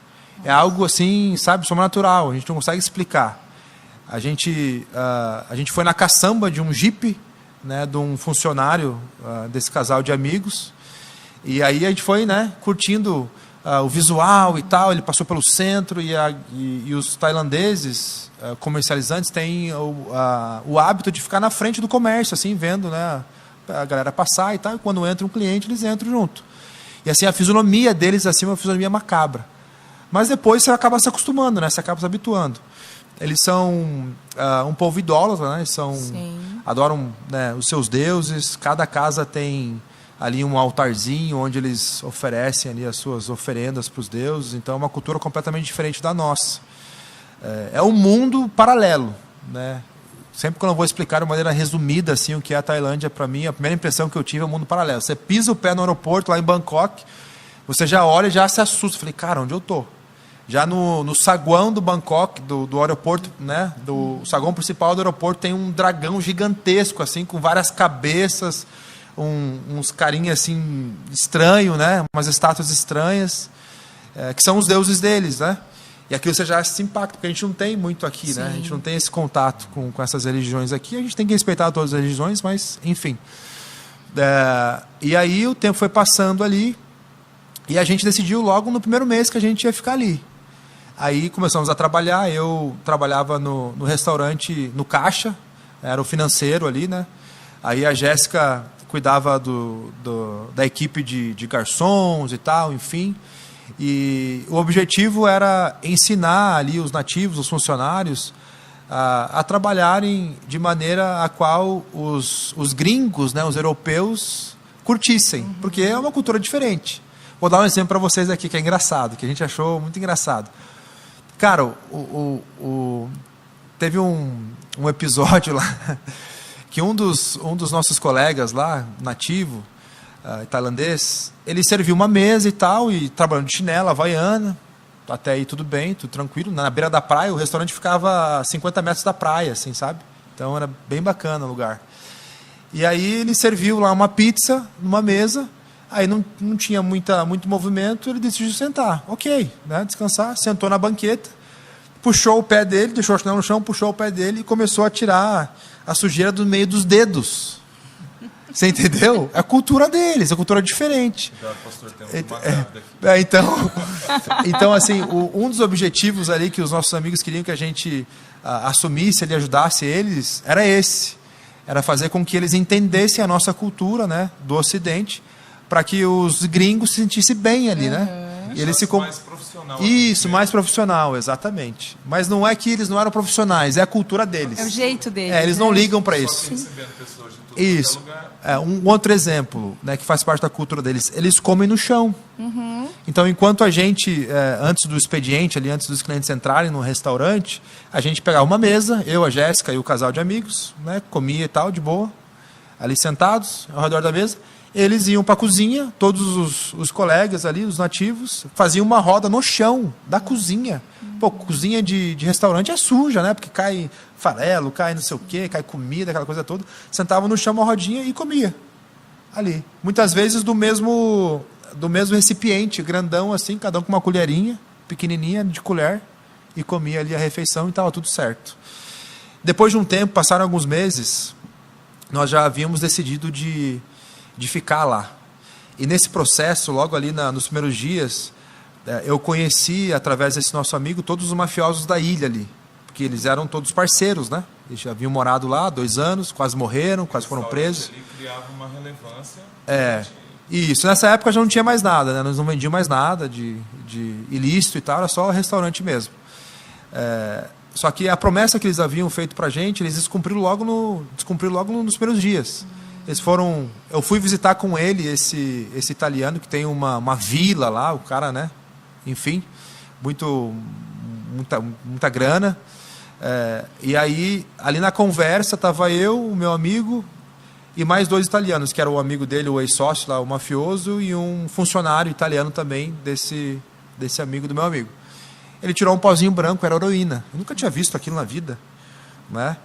É algo assim, sabe, sobrenatural, a gente não consegue explicar. A gente foi na caçamba de um jipe, né, de um funcionário desse casal de amigos, e aí a gente foi, né, curtindo o visual e tal. Ele passou pelo centro e os tailandeses comercializantes têm o hábito de ficar na frente do comércio, assim, vendo, né, a galera passar e tal, e quando entra um cliente, eles entram junto. E assim, a fisionomia deles assim, é uma fisionomia macabra. Mas depois você acaba se acostumando, né? Você acaba se habituando. Eles são um povo idólatra, né? Eles adoram, né, os seus deuses. Cada casa tem ali um altarzinho onde eles oferecem ali as suas oferendas para os deuses. Então é uma cultura completamente diferente da nossa. É um mundo paralelo, né? Sempre quando eu vou explicar de maneira resumida assim, o que é a Tailândia, para mim, a primeira impressão que eu tive é um mundo paralelo. Você pisa o pé no aeroporto lá em Bangkok, você já olha e já se assusta. Falei, cara, onde eu tô? Já no saguão do Bangkok, do aeroporto, né? Do saguão principal do aeroporto, tem um dragão gigantesco, assim, com várias cabeças, uns carinhas assim, estranhos, né? Umas estátuas estranhas, que são os deuses deles, né? E aquilo você já se impacta, porque a gente não tem muito aqui, né? A gente não tem esse contato com essas religiões aqui. A gente tem que respeitar todas as religiões, mas, enfim. E aí o tempo foi passando ali, e a gente decidiu logo no primeiro mês que a gente ia ficar ali. Aí começamos a trabalhar. Eu trabalhava no restaurante, no caixa, era o financeiro ali, né? Aí a Jéssica cuidava da equipe de garçons e tal, enfim. E o objetivo era ensinar ali os nativos, os funcionários, a trabalharem de maneira a qual os gringos, né, os europeus, curtissem, porque é uma cultura diferente. Vou dar um exemplo para vocês aqui que é engraçado, que a gente achou muito engraçado. Cara, teve um episódio lá que um dos nossos colegas lá, nativo, tailandês, ele serviu uma mesa e tal, e trabalhando de chinela, havaiana, até aí tudo bem, tudo tranquilo. Na beira da praia, o restaurante ficava a 50 metros da praia, assim, sabe? Então era bem bacana o lugar. E aí ele serviu lá uma pizza numa mesa, aí não tinha muito movimento, ele decidiu sentar. Ok, né? Descansar, sentou na banqueta, puxou o pé dele, deixou a chinela no chão, puxou o pé dele e começou a tirar a sujeira do meio dos dedos. Você entendeu? É a cultura deles, é a cultura diferente. Então, assim, um dos objetivos ali que os nossos amigos queriam que a gente assumisse, ele ajudasse eles, era esse. Era fazer com que eles entendessem a nossa cultura, né, do Ocidente, para que os gringos se sentissem bem ali, né? E eles se mais profissional. Isso, mais profissional, exatamente. Mas não é que eles não eram profissionais, é a cultura deles. É o jeito deles. Eles não ligam para isso. Isso. Um outro exemplo, né, que faz parte da cultura deles, eles comem no chão. Então, enquanto a gente, antes do expediente, ali, antes dos clientes entrarem no restaurante, a gente pegava uma mesa, eu, a Jéssica e o casal de amigos, né, comia e tal, de boa, ali sentados, ao redor da mesa. eles iam para a cozinha, todos os colegas ali, os nativos, faziam uma roda no chão da cozinha. Pô, cozinha de restaurante é suja, né? Porque cai farelo, cai não sei o quê, cai comida, aquela coisa toda. Sentavam no chão uma rodinha e comia ali. Muitas vezes do mesmo recipiente, grandão assim, cada um com uma colherinha, pequenininha, de colher, e comia ali a refeição e estava tudo certo. Depois de um tempo, passaram alguns meses, nós já havíamos decidido de ficar lá. E nesse processo, logo ali nos primeiros dias, eu conheci, através desse nosso amigo, todos os mafiosos da ilha ali. Porque eles eram todos parceiros, né? Eles já haviam morado lá 2 anos, quase morreram, quase foram presos. Ele criava uma relevância. Isso. Nessa época já não tinha mais nada, né? Nós não vendíamos mais nada de ilícito e tal, era só restaurante mesmo. Só que a promessa que eles haviam feito pra gente, eles descumpriram logo nos primeiros dias. Eles foram... Eu fui visitar com ele esse italiano que tem uma vila lá, o cara, né? Enfim, muita grana. E aí, ali na conversa, estava eu, o meu amigo, e mais 2 italianos, que era o amigo dele, o ex-sócio lá, o mafioso, e um funcionário italiano também desse amigo do meu amigo. Ele tirou um pozinho branco, era heroína. Eu nunca tinha visto aquilo na vida, né?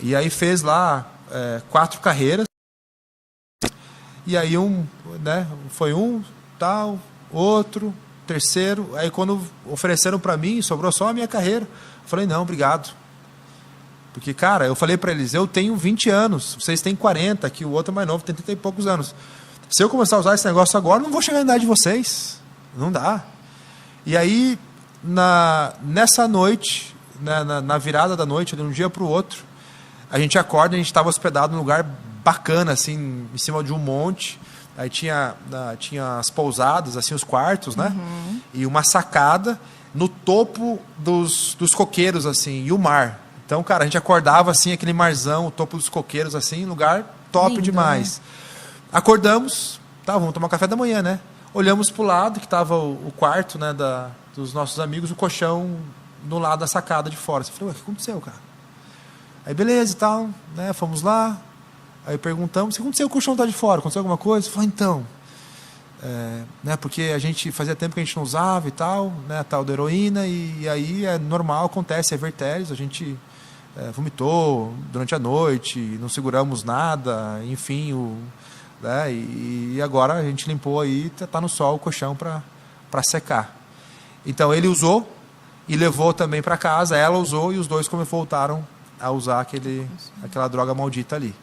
E aí fez lá 4 carreiras. E aí foi tal, outro, terceiro. Aí quando ofereceram para mim, sobrou só a minha carreira. Eu falei, não, obrigado. Porque, cara, eu falei para eles, eu tenho 20 anos, vocês têm 40, que o outro é mais novo, tem 30 e poucos anos. Se eu começar a usar esse negócio agora, não vou chegar na idade de vocês. Não dá. E aí, nessa noite, na virada da noite, de um dia para o outro, a gente acorda, a gente estava hospedado num lugar bacana, assim, em cima de um monte. Aí tinha as pousadas, assim, os quartos, né? Uhum. E uma sacada no topo dos coqueiros, assim, e o mar. Então, cara, a gente acordava, assim, aquele marzão, o topo dos coqueiros, assim, lugar top. Lindo, demais. Né? Acordamos, vamos tomar café da manhã, né? Olhamos pro lado, que estava o quarto, né, dos nossos amigos, o colchão no lado da sacada de fora. Você falou, o que aconteceu, cara? Aí, beleza e tal, né? Fomos lá. Aí perguntamos, o que aconteceu? O colchão está de fora, aconteceu alguma coisa? Ele falou, então, né, porque a gente fazia tempo que a gente não usava e tal, né, tal da heroína, e aí é normal, acontece, é vertéres, a gente vomitou durante a noite, não seguramos nada, enfim, né, e agora a gente limpou aí, está no sol o colchão para secar. Então ele usou e levou também para casa, ela usou e os dois voltaram a usar aquela droga maldita ali.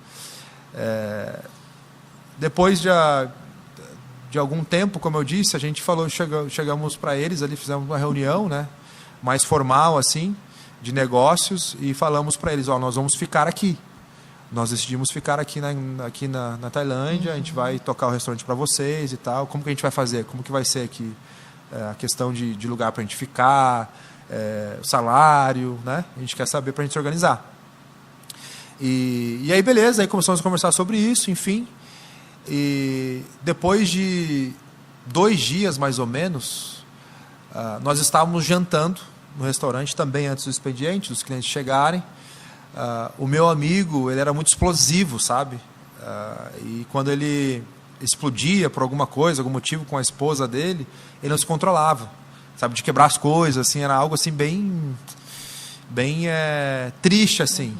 Depois de algum tempo, como eu disse, a gente falou, chegamos para eles ali, fizemos uma reunião, né, mais formal assim, de negócios, e falamos para eles, nós vamos ficar aqui. Nós decidimos ficar aqui na Tailândia, a gente vai tocar o restaurante para vocês e tal. Como que a gente vai fazer? Como que vai ser aqui a questão de lugar para a gente ficar, salário, né? A gente quer saber para a gente se organizar. E aí, beleza, aí começamos a conversar sobre isso, enfim. E depois de 2 dias, mais ou menos, nós estávamos jantando no restaurante, também antes do expediente, dos clientes chegarem. O meu amigo, ele era muito explosivo, sabe? E quando ele explodia por alguma coisa, algum motivo com a esposa dele, ele não se controlava, sabe? De quebrar as coisas, assim, era algo assim bem triste, assim.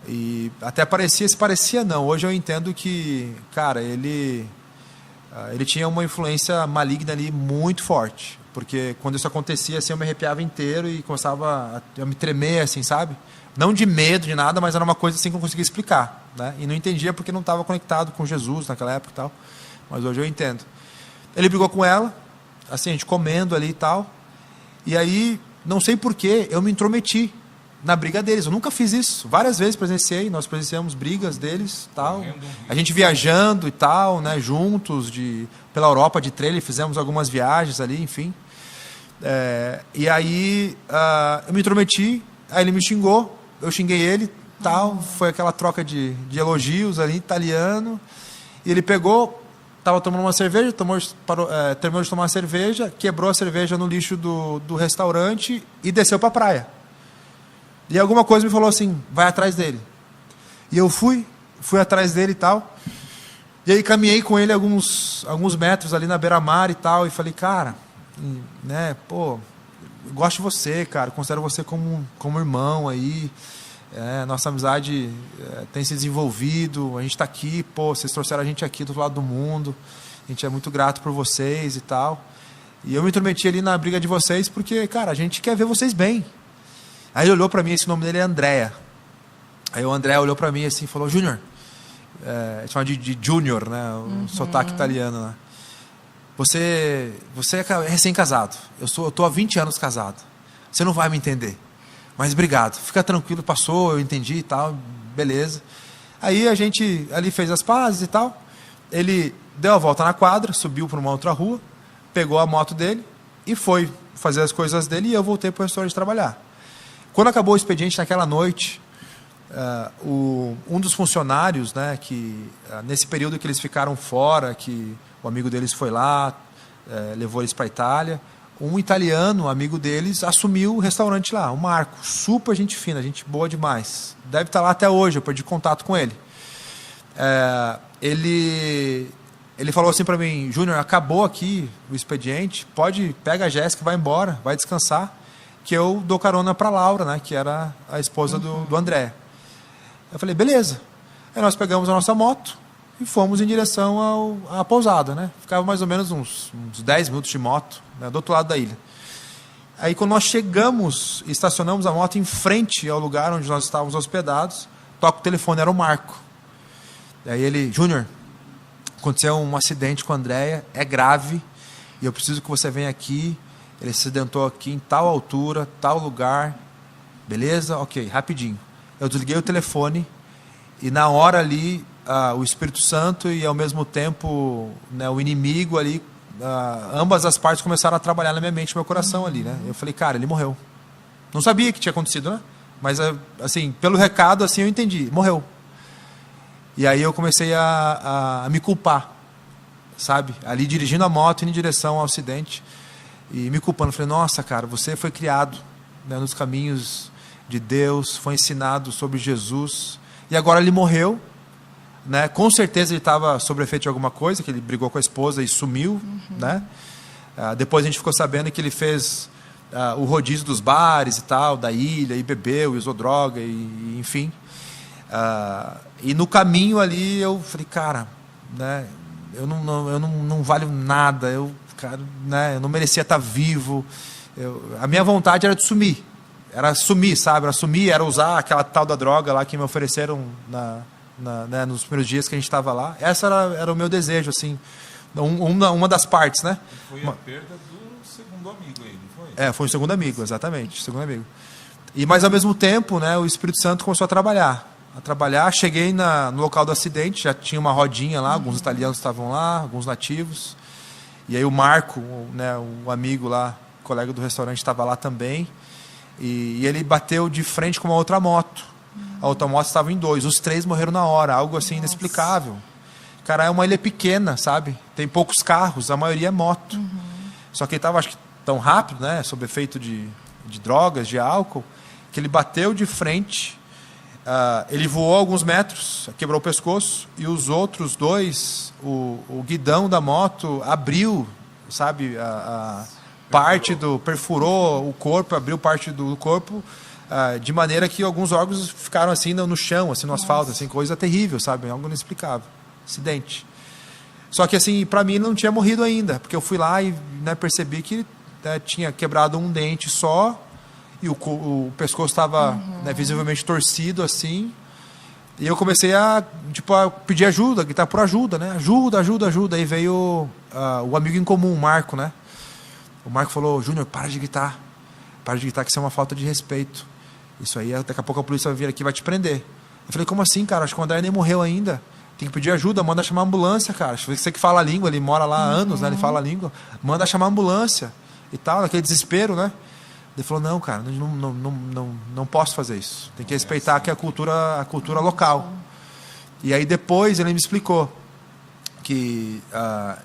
E até parecia não. Hoje eu entendo que, cara, ele tinha uma influência maligna ali muito forte. Porque quando isso acontecia, assim, eu me arrepiava inteiro e começava a me tremer, assim, sabe? Não de medo, de nada, mas era uma coisa assim que eu não conseguia explicar, né? E não entendia porque não estava conectado com Jesus naquela época e tal. Mas hoje eu entendo. Ele brigou com ela, assim, a gente comendo ali e tal. E aí, não sei porquê, eu me intrometi na briga deles. Eu nunca fiz isso. Várias vezes presenciei, nós presenciamos brigas deles, tal. A gente viajando e tal, né, juntos pela Europa de trailer, fizemos algumas viagens ali, enfim. E aí eu me intrometi, aí ele me xingou, eu xinguei ele, tal. Foi aquela troca de elogios ali, italiano. E ele pegou, estava tomando uma cerveja, terminou de tomar uma cerveja, quebrou a cerveja no lixo do restaurante e desceu para a praia. E alguma coisa me falou assim, vai atrás dele. E eu fui atrás dele e tal. E aí caminhei com ele alguns metros ali na beira-mar e tal, e falei, cara, né, pô, eu gosto de você, cara, considero você como irmão aí, nossa amizade tem se desenvolvido, a gente está aqui, pô, vocês trouxeram a gente aqui do outro lado do mundo, a gente é muito grato por vocês e tal. E eu me intrometi ali na briga de vocês porque, cara, a gente quer ver vocês bem. Aí ele olhou para mim, esse nome dele é Andréa. Aí o André olhou para mim assim e falou, Júnior, chama de Júnior, né, o sotaque italiano, né? Você é recém-casado, eu tô há 20 anos casado, você não vai me entender, mas obrigado, fica tranquilo, passou, eu entendi e tal, beleza. Aí a gente ali fez as pazes e tal, ele deu a volta na quadra, subiu para uma outra rua, pegou a moto dele e foi fazer as coisas dele, e eu voltei para o restaurante trabalhar. Quando acabou o expediente naquela noite, um dos funcionários, né, que nesse período que eles ficaram fora, que o amigo deles foi lá, levou eles para a Itália, um italiano, amigo deles, assumiu o restaurante lá, o Marco, super gente fina, gente boa demais, deve estar lá até hoje, eu perdi contato com ele. Ele falou assim para mim, Júnior, acabou aqui o expediente, pega a Jéssica, vai embora, vai descansar, que eu dou carona para Laura, né, que era a esposa do André. Eu falei, beleza. Aí nós pegamos a nossa moto e fomos em direção à pousada, né? Ficava mais ou menos uns 10 minutos de moto, né, do outro lado da ilha. Aí quando nós chegamos, estacionamos a moto em frente ao lugar onde nós estávamos hospedados, toca o telefone, era o Marco. E aí ele, Júnior, aconteceu um acidente com a Andréia, é grave, e eu preciso que você venha aqui. Ele se acidentou aqui em tal altura, tal lugar. Beleza? Ok, rapidinho. Eu desliguei o telefone e na hora ali o Espírito Santo e ao mesmo tempo, né, o inimigo ali, ambas as partes começaram a trabalhar na minha mente, no meu coração ali, né? Eu falei, cara, ele morreu. Não sabia que tinha acontecido, né? Mas assim, pelo recado assim eu entendi, morreu. E aí eu comecei a me culpar, sabe? Ali dirigindo a moto indo em direção ao acidente e me culpando. Falei, nossa, cara, você foi criado, né, nos caminhos de Deus, foi ensinado sobre Jesus, e agora ele morreu, né? Com certeza ele estava sob efeito de alguma coisa, que ele brigou com a esposa e sumiu, né? Depois a gente ficou sabendo que ele fez o rodízio dos bares e tal, da ilha, e bebeu, e usou droga, e enfim. E no caminho ali eu falei, cara, né, eu não valho nada, cara, né, eu não merecia estar vivo. A minha vontade era de sumir. Era sumir, sabe? Era usar aquela tal da droga lá que me ofereceram né, nos primeiros dias que a gente estava lá. Essa era o meu desejo, assim. Uma das partes, né? Foi a perda do segundo amigo aí, não foi? Foi o segundo amigo, exatamente. Segundo amigo. Mas ao mesmo tempo, né, o Espírito Santo começou a trabalhar. Cheguei no local do acidente, já tinha uma rodinha lá, alguns italianos estavam lá, alguns nativos. E aí o Marco, né, o amigo lá, colega do restaurante, estava lá também. E ele bateu de frente com uma outra moto. A outra moto estava em 2. Os 3 morreram na hora. Algo assim inexplicável. Cara, é uma ilha pequena, sabe? Tem poucos carros. A maioria é moto. Só que ele estava, acho que, tão rápido, né? Sob efeito de drogas, de álcool, que ele bateu de frente. Ele voou alguns metros, quebrou o pescoço. E os outros 2, o guidão da moto abriu, sabe? Perfurou o corpo, abriu parte do corpo, de maneira que alguns órgãos ficaram assim no chão, assim no asfalto, assim, coisa terrível, sabe? Algo inexplicável. Acidente. Só que assim, para mim não tinha morrido ainda, porque eu fui lá e, né, percebi que tinha quebrado um dente só e o pescoço estava, né, visivelmente torcido assim. E eu comecei a pedir ajuda, gritar por ajuda, né? Ajuda. Aí veio o amigo em comum, o Marco, né? O Marco falou, Júnior, para de gritar, que isso é uma falta de respeito. Isso aí, daqui a pouco a polícia vai vir aqui e vai te prender. Eu falei, como assim, cara? Acho que o André nem morreu ainda. Tem que pedir ajuda, manda chamar a ambulância, cara. Você que fala a língua, ele mora lá há anos, né? Ele fala a língua. Manda chamar a ambulância e tal, naquele desespero, né? Ele falou, não, cara, não posso fazer isso. Tem que respeitar aqui a cultura local. E aí depois ele me explicou que,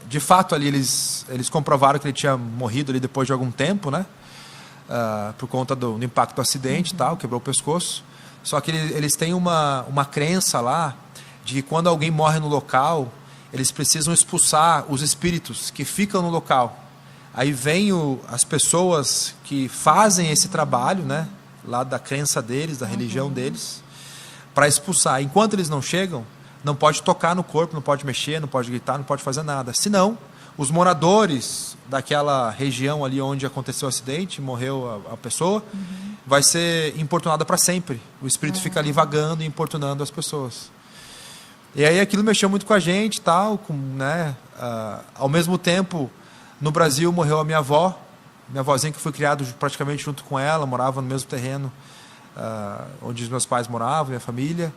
de fato, ali eles comprovaram que ele tinha morrido ali depois de algum tempo, né? Por conta do impacto do acidente e tal, quebrou o pescoço. Só que eles têm uma crença lá de que quando alguém morre no local, eles precisam expulsar os espíritos que ficam no local. Aí vem as pessoas que fazem esse trabalho, né, lá da crença deles, da religião deles, para expulsar. Enquanto eles não chegam, não pode tocar no corpo, não pode mexer, não pode gritar, não pode fazer nada. Senão, os moradores daquela região ali onde aconteceu o acidente, morreu a pessoa, vai ser importunada para sempre. O espírito fica ali vagando e importunando as pessoas. E aí aquilo mexeu muito com a gente, tal, né? Ao mesmo tempo, no Brasil morreu a minha avó, minha avózinha, que foi criado praticamente junto com ela, morava no mesmo terreno onde os meus pais moravam, minha família.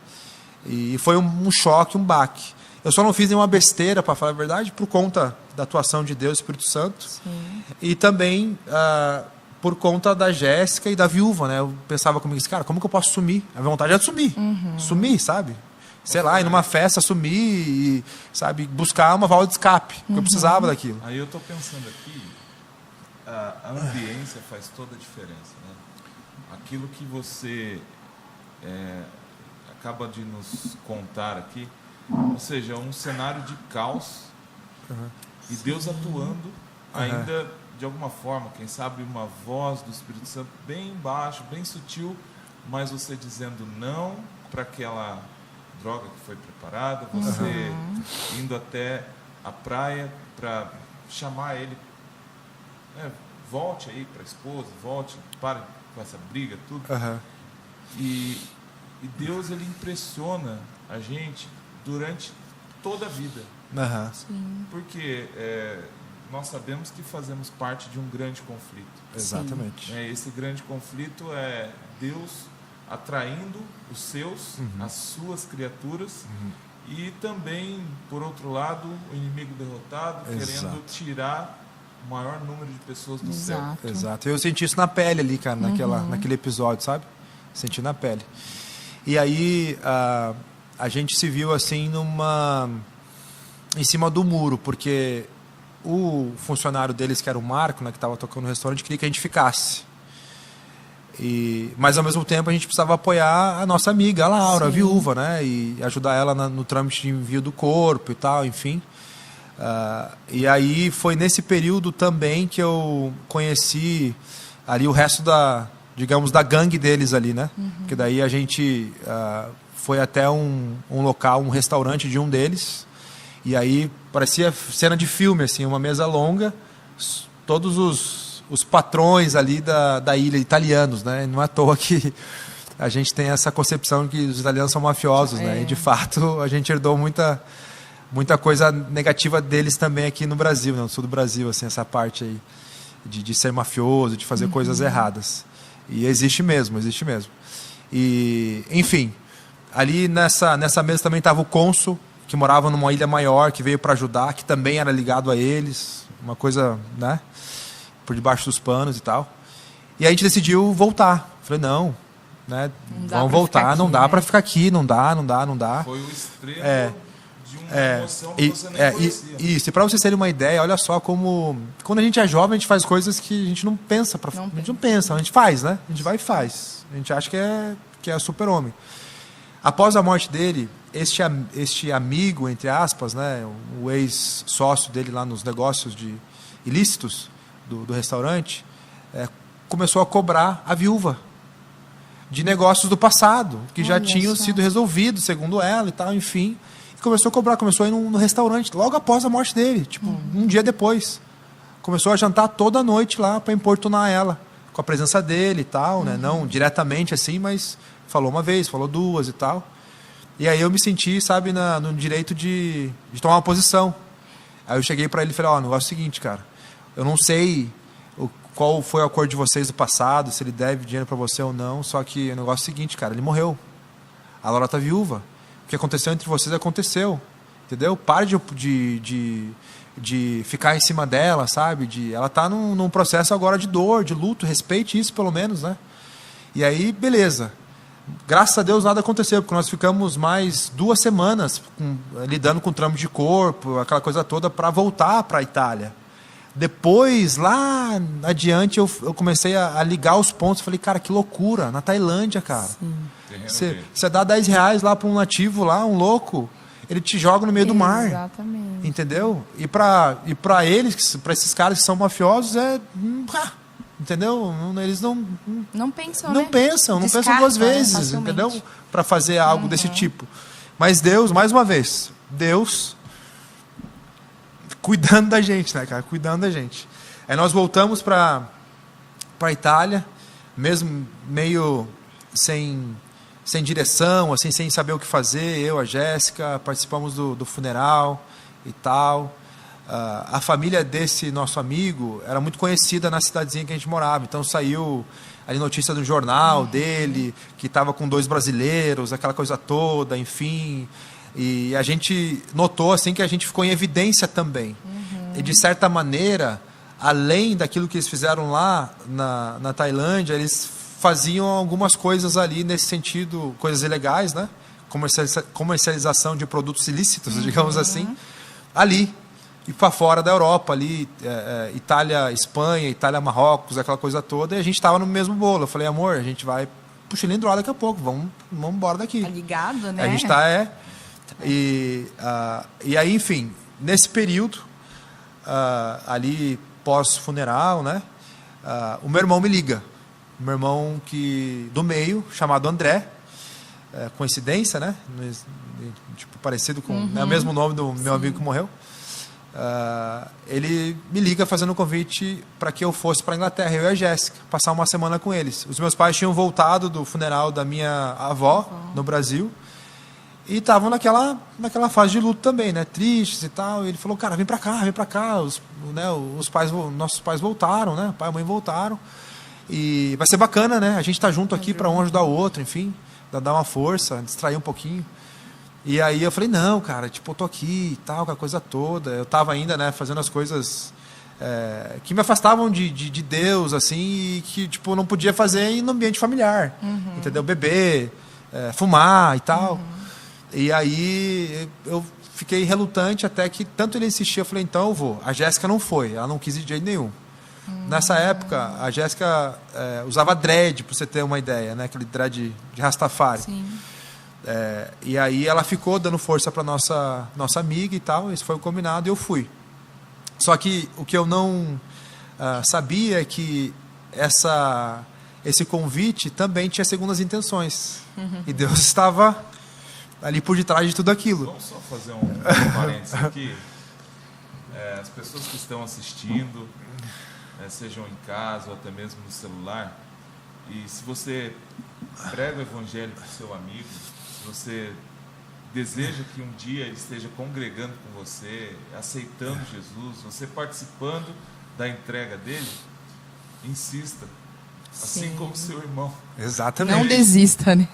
E foi um choque, um baque. Eu só não fiz nenhuma besteira, para falar a verdade, por conta da atuação de Deus, Espírito Santo. Sim. E também por conta da Jéssica e da viúva, né? Eu pensava comigo, cara, como que eu posso sumir? A minha vontade é de sumir. Sumir, sabe? Sei lá, ir numa festa, sumir e, sabe, buscar uma válvula de escape, porque eu precisava daquilo. Aí eu estou pensando aqui, a ambiência faz toda a diferença, né? Aquilo que você acaba de nos contar aqui, ou seja, um cenário de caos, e Deus atuando ainda de alguma forma, quem sabe uma voz do Espírito Santo bem baixo, bem sutil, mas você dizendo não para aquela droga que foi preparada, você indo até a praia para chamar ele, volte aí para a esposa, volte, pare com essa briga, tudo. E Deus, ele impressiona a gente durante toda a vida. Porque nós sabemos que fazemos parte de um grande conflito. Exatamente. Esse grande conflito é Deus atraindo os seus, as suas criaturas, e também, por outro lado, o inimigo derrotado, querendo tirar o maior número de pessoas do céu. Exato. Eu senti isso na pele ali, cara, naquele episódio, sabe? Senti na pele. E aí a gente se viu assim em cima do muro, porque o funcionário deles, que era o Marco, né, que estava tocando no restaurante, queria que a gente ficasse. Mas ao mesmo tempo a gente precisava apoiar a nossa amiga, a Laura, a viúva, né, e ajudar ela no trâmite de envio do corpo e tal, enfim. E aí foi nesse período também que eu conheci ali o resto digamos, da gangue deles ali, né? Porque daí a gente foi até um local, um restaurante de um deles, e aí parecia cena de filme, assim, uma mesa longa, todos os patrões ali da ilha, italianos, né? Não é à toa que a gente tem essa concepção de que os italianos são mafiosos, né? E de fato a gente herdou muita coisa negativa deles também aqui no Brasil, né? No sul do Brasil, assim, essa parte aí de ser mafioso, de fazer coisas erradas. E existe mesmo. E, enfim, ali nessa mesa também estava o cônsul, que morava numa ilha maior, que veio para ajudar, que também era ligado a eles, uma coisa, né, por debaixo dos panos e tal. E aí a gente decidiu voltar. Falei, não, né, vamos voltar, não dá para ficar aqui, não dá. Foi o extremo de uma emoção que você nem conhecia. Isso, e para vocês terem uma ideia, olha só como, quando a gente é jovem, a gente faz coisas que a gente não pensa, a gente não pensa, a gente faz, né? A gente vai e faz. A gente acha que é super-homem. Após a morte dele, este amigo, entre aspas, né, o ex-sócio dele lá nos negócios ilícitos do restaurante, começou a cobrar a viúva de negócios do passado, que já tinham sido resolvidos, segundo ela e tal, enfim. E começou a ir no restaurante, logo após a morte dele, tipo, um dia depois. Começou a jantar toda noite lá para importunar ela, com a presença dele e tal, né? Não diretamente assim, mas falou uma vez, falou duas e tal. E aí eu me senti, sabe, no direito de tomar uma posição. Aí eu cheguei para ele e falei, o negócio é o seguinte, cara, eu não sei qual foi o acordo de vocês do passado, se ele deve dinheiro para você ou não, só que o negócio é o seguinte, cara, ele morreu. A Laura tá viúva. O que aconteceu entre vocês aconteceu, entendeu? Pare de ficar em cima dela, sabe? Ela tá num processo agora de dor, de luto, respeite isso pelo menos, né? E aí, beleza. Graças a Deus nada aconteceu, porque nós ficamos mais 2 semanas lidando com trâmite de corpo, aquela coisa toda, para voltar para a Itália. Depois, lá adiante, eu comecei a ligar os pontos. Falei, cara, que loucura, na Tailândia, cara. Você dá R$10 lá para um nativo lá, um louco, ele te joga no meio do mar. Exatamente. Entendeu? E para eles, para esses caras que são mafiosos, entendeu? Eles não pensam, não né? pensam Descartam, duas vezes, facilmente. entendeu? Para fazer algo desse tipo. Mas Deus, mais uma vez, Deus cuidando da gente, né, cara? Cuidando da gente. Aí nós voltamos para a Itália, mesmo meio sem direção, assim, sem saber o que fazer. Eu, a Jéssica, participamos do funeral e tal. A família desse nosso amigo era muito conhecida na cidadezinha que a gente morava. Então saiu ali notícia do jornal dele, que estava com 2 brasileiros, aquela coisa toda, enfim. E a gente notou assim que a gente ficou em evidência também. E de certa maneira, além daquilo que eles fizeram lá na Tailândia, eles faziam algumas coisas ali nesse sentido, coisas ilegais, né? Comercialização de produtos ilícitos, digamos assim, ali e para fora da Europa, ali, Itália, Espanha, Itália, Marrocos, aquela coisa toda, e a gente estava no mesmo bolo. Eu falei, amor, a gente vai pro Chilindró daqui a pouco, vamos embora daqui. Tá ligado, né? A gente está, e aí, enfim, nesse período, ali pós-funeral, né, o meu irmão me liga. O meu irmão do meio, chamado André, coincidência, né? Tipo, parecido com o mesmo nome do meu amigo que morreu. Ele me liga fazendo um convite para que eu fosse para a Inglaterra, eu e a Jéssica, passar uma semana com eles. Os meus pais tinham voltado do funeral da minha avó no Brasil e estavam naquela fase de luto também, né? Tristes e tal. E ele falou, cara, vem para cá. Nossos pais voltaram, né? Pai e mãe voltaram. E vai ser bacana, né? A gente tá junto aqui para um ajudar o outro, enfim, dar uma força, distrair um pouquinho. E aí eu falei, não, cara, tipo, eu tô aqui e tal, com a coisa toda. Eu tava ainda, né, fazendo as coisas que me afastavam de Deus, assim, e que, tipo, eu não podia fazer no ambiente familiar, entendeu? Beber, fumar e tal. E aí eu fiquei relutante até que tanto ele insistia, eu falei, então eu vou. A Jéssica não foi, ela não quis ir de jeito nenhum. Nessa época, a Jéssica usava dread, para você ter uma ideia, né? Aquele dread de Rastafari. Sim. E aí ela ficou dando força para nossa amiga e tal, isso foi o combinado e eu fui. Só que o que eu não sabia é que esse convite também tinha segundas intenções. E Deus estava ali por detrás de tudo aquilo. Vamos só fazer um parênteses aqui. As pessoas que estão assistindo, sejam em casa ou até mesmo no celular, e se você prega o evangelho para o seu amigo, se você deseja que um dia ele esteja congregando com você, aceitando Jesus, você participando da entrega dele, insista, assim como seu irmão. Exatamente. Não desista, né?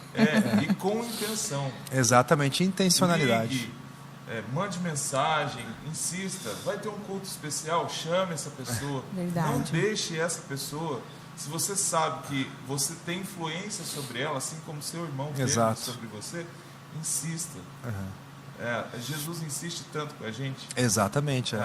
E com intenção. Exatamente, intencionalidade. Ligue, mande mensagem, insista, vai ter um culto especial, chame essa pessoa. Verdade. Não deixe essa pessoa, se você sabe que você tem influência sobre ela, assim como seu irmão teve sobre você, insista. Jesus insiste tanto com a gente. Exatamente.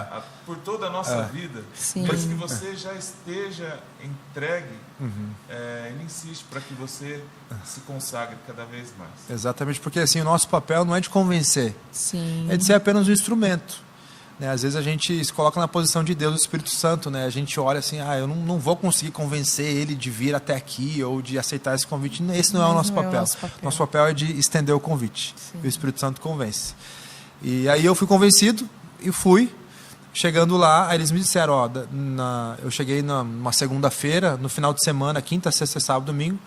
Por toda a nossa vida, para que você já esteja entregue, ele insiste para que você se consagre cada vez mais. Exatamente, porque assim, o nosso papel não é de convencer, Sim. é de ser apenas um instrumento. Né? Às vezes a gente se coloca na posição de Deus, do Espírito Santo, né? A gente olha assim, eu não vou conseguir convencer ele de vir até aqui ou de aceitar esse convite. Esse não é o nosso papel. Nosso papel é de estender o convite. E o Espírito Santo convence. E aí eu fui convencido e fui. Chegando lá, aí eles me disseram, eu cheguei numa segunda-feira, no final de semana, quinta, sexta, sábado, domingo,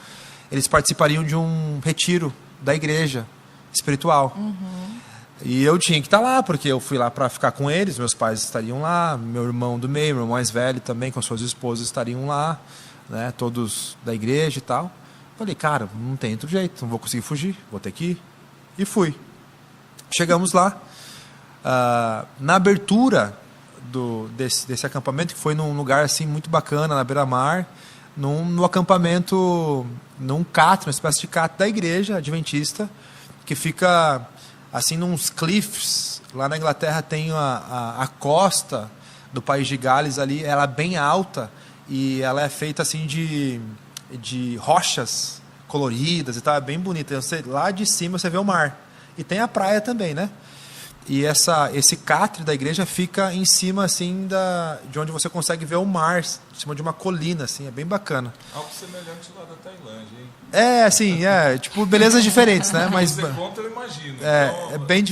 eles participariam de um retiro da igreja espiritual. E eu tinha que estar lá, porque eu fui lá para ficar com eles, meus pais estariam lá, meu irmão do meio, meu irmão mais velho também, com suas esposas estariam lá, né, todos da igreja e tal. Falei, cara, não tem outro jeito, não vou conseguir fugir, vou ter que ir. E fui. Chegamos lá, na abertura desse acampamento, que foi num lugar assim muito bacana, na beira-mar, no acampamento, num catre, uma espécie de catre da igreja adventista, que fica assim nos cliffs. Lá na Inglaterra tem a costa do país de Gales ali, ela é bem alta e ela é feita assim de rochas coloridas e tal, é bem bonita. Lá de cima você vê o mar e tem a praia também, né? E esse catre da igreja fica em cima assim de onde você consegue ver o mar, em cima de uma colina, assim, é bem bacana. Algo semelhante lá da Tailândia, hein? Assim, tipo, belezas diferentes, né? Mas você conta, eu imagino. é bem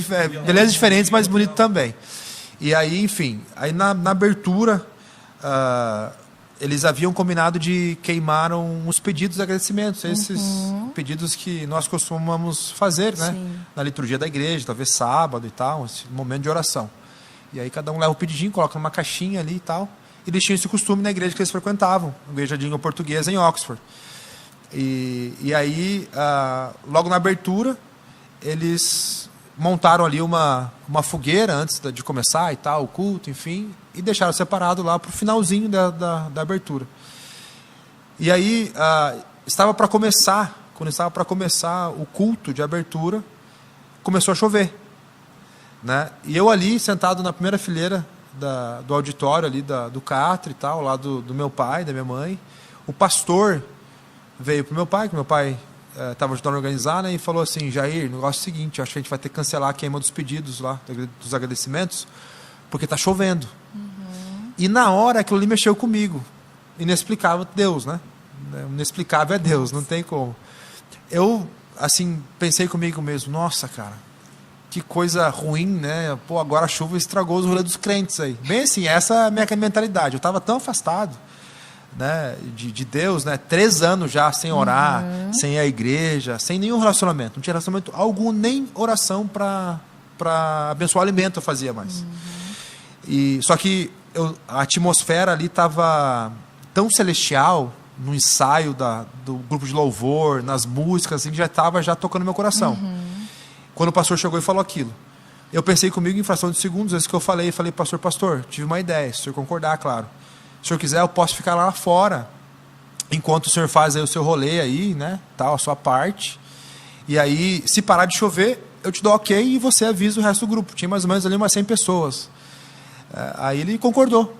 belezas diferentes, mas bonito também. E aí, enfim, aí na abertura, eles haviam combinado de queimar uns pedidos de agradecimentos, esses pedidos que nós costumamos fazer, né? Na liturgia da igreja, talvez sábado e tal, esse momento de oração. E aí cada um leva o pedidinho, coloca numa caixinha ali e tal. E eles tinham esse costume na igreja que eles frequentavam, a igreja de língua portuguesa em Oxford. E aí, logo na abertura, eles montaram ali uma fogueira antes de começar e tal, o culto, enfim, e deixaram separado lá para o finalzinho da abertura. E aí, estava para começar, quando estava para começar o culto de abertura, começou a chover, né? E eu ali, sentado na primeira fileira do auditório ali do catre e tal, lá do meu pai, da minha mãe, o pastor veio para o meu pai, que meu pai estava ajudando a organizar, né, e falou assim: Jair, o negócio é o seguinte, eu acho que a gente vai ter que cancelar a queima dos pedidos lá, dos agradecimentos, porque está chovendo. E na hora aquilo ali mexeu comigo. Inexplicável Deus, né? Inexplicável é Deus, não tem como. Eu, assim, pensei comigo mesmo: nossa, cara, que coisa ruim, né? Pô, agora a chuva estragou os rolês dos crentes aí. Bem assim, essa é a minha mentalidade. Eu estava tão afastado, né, de Deus, né, 3 anos já sem orar, sem ir à igreja, sem nenhum relacionamento. Não tinha relacionamento algum, nem oração para abençoar o alimento eu fazia mais. Só que a atmosfera ali estava tão celestial, no ensaio do grupo de louvor, nas músicas, assim, que já estava tocando no meu coração. Quando o pastor chegou e falou aquilo, eu pensei comigo em fração de segundos, antes que eu falei, pastor, tive uma ideia, se o senhor concordar, claro. Se o senhor quiser, eu posso ficar lá fora, enquanto o senhor faz aí o seu rolê aí, né, tal, a sua parte. E aí, se parar de chover, eu te dou ok e você avisa o resto do grupo. Tinha mais ou menos ali umas 100 pessoas. Aí ele concordou.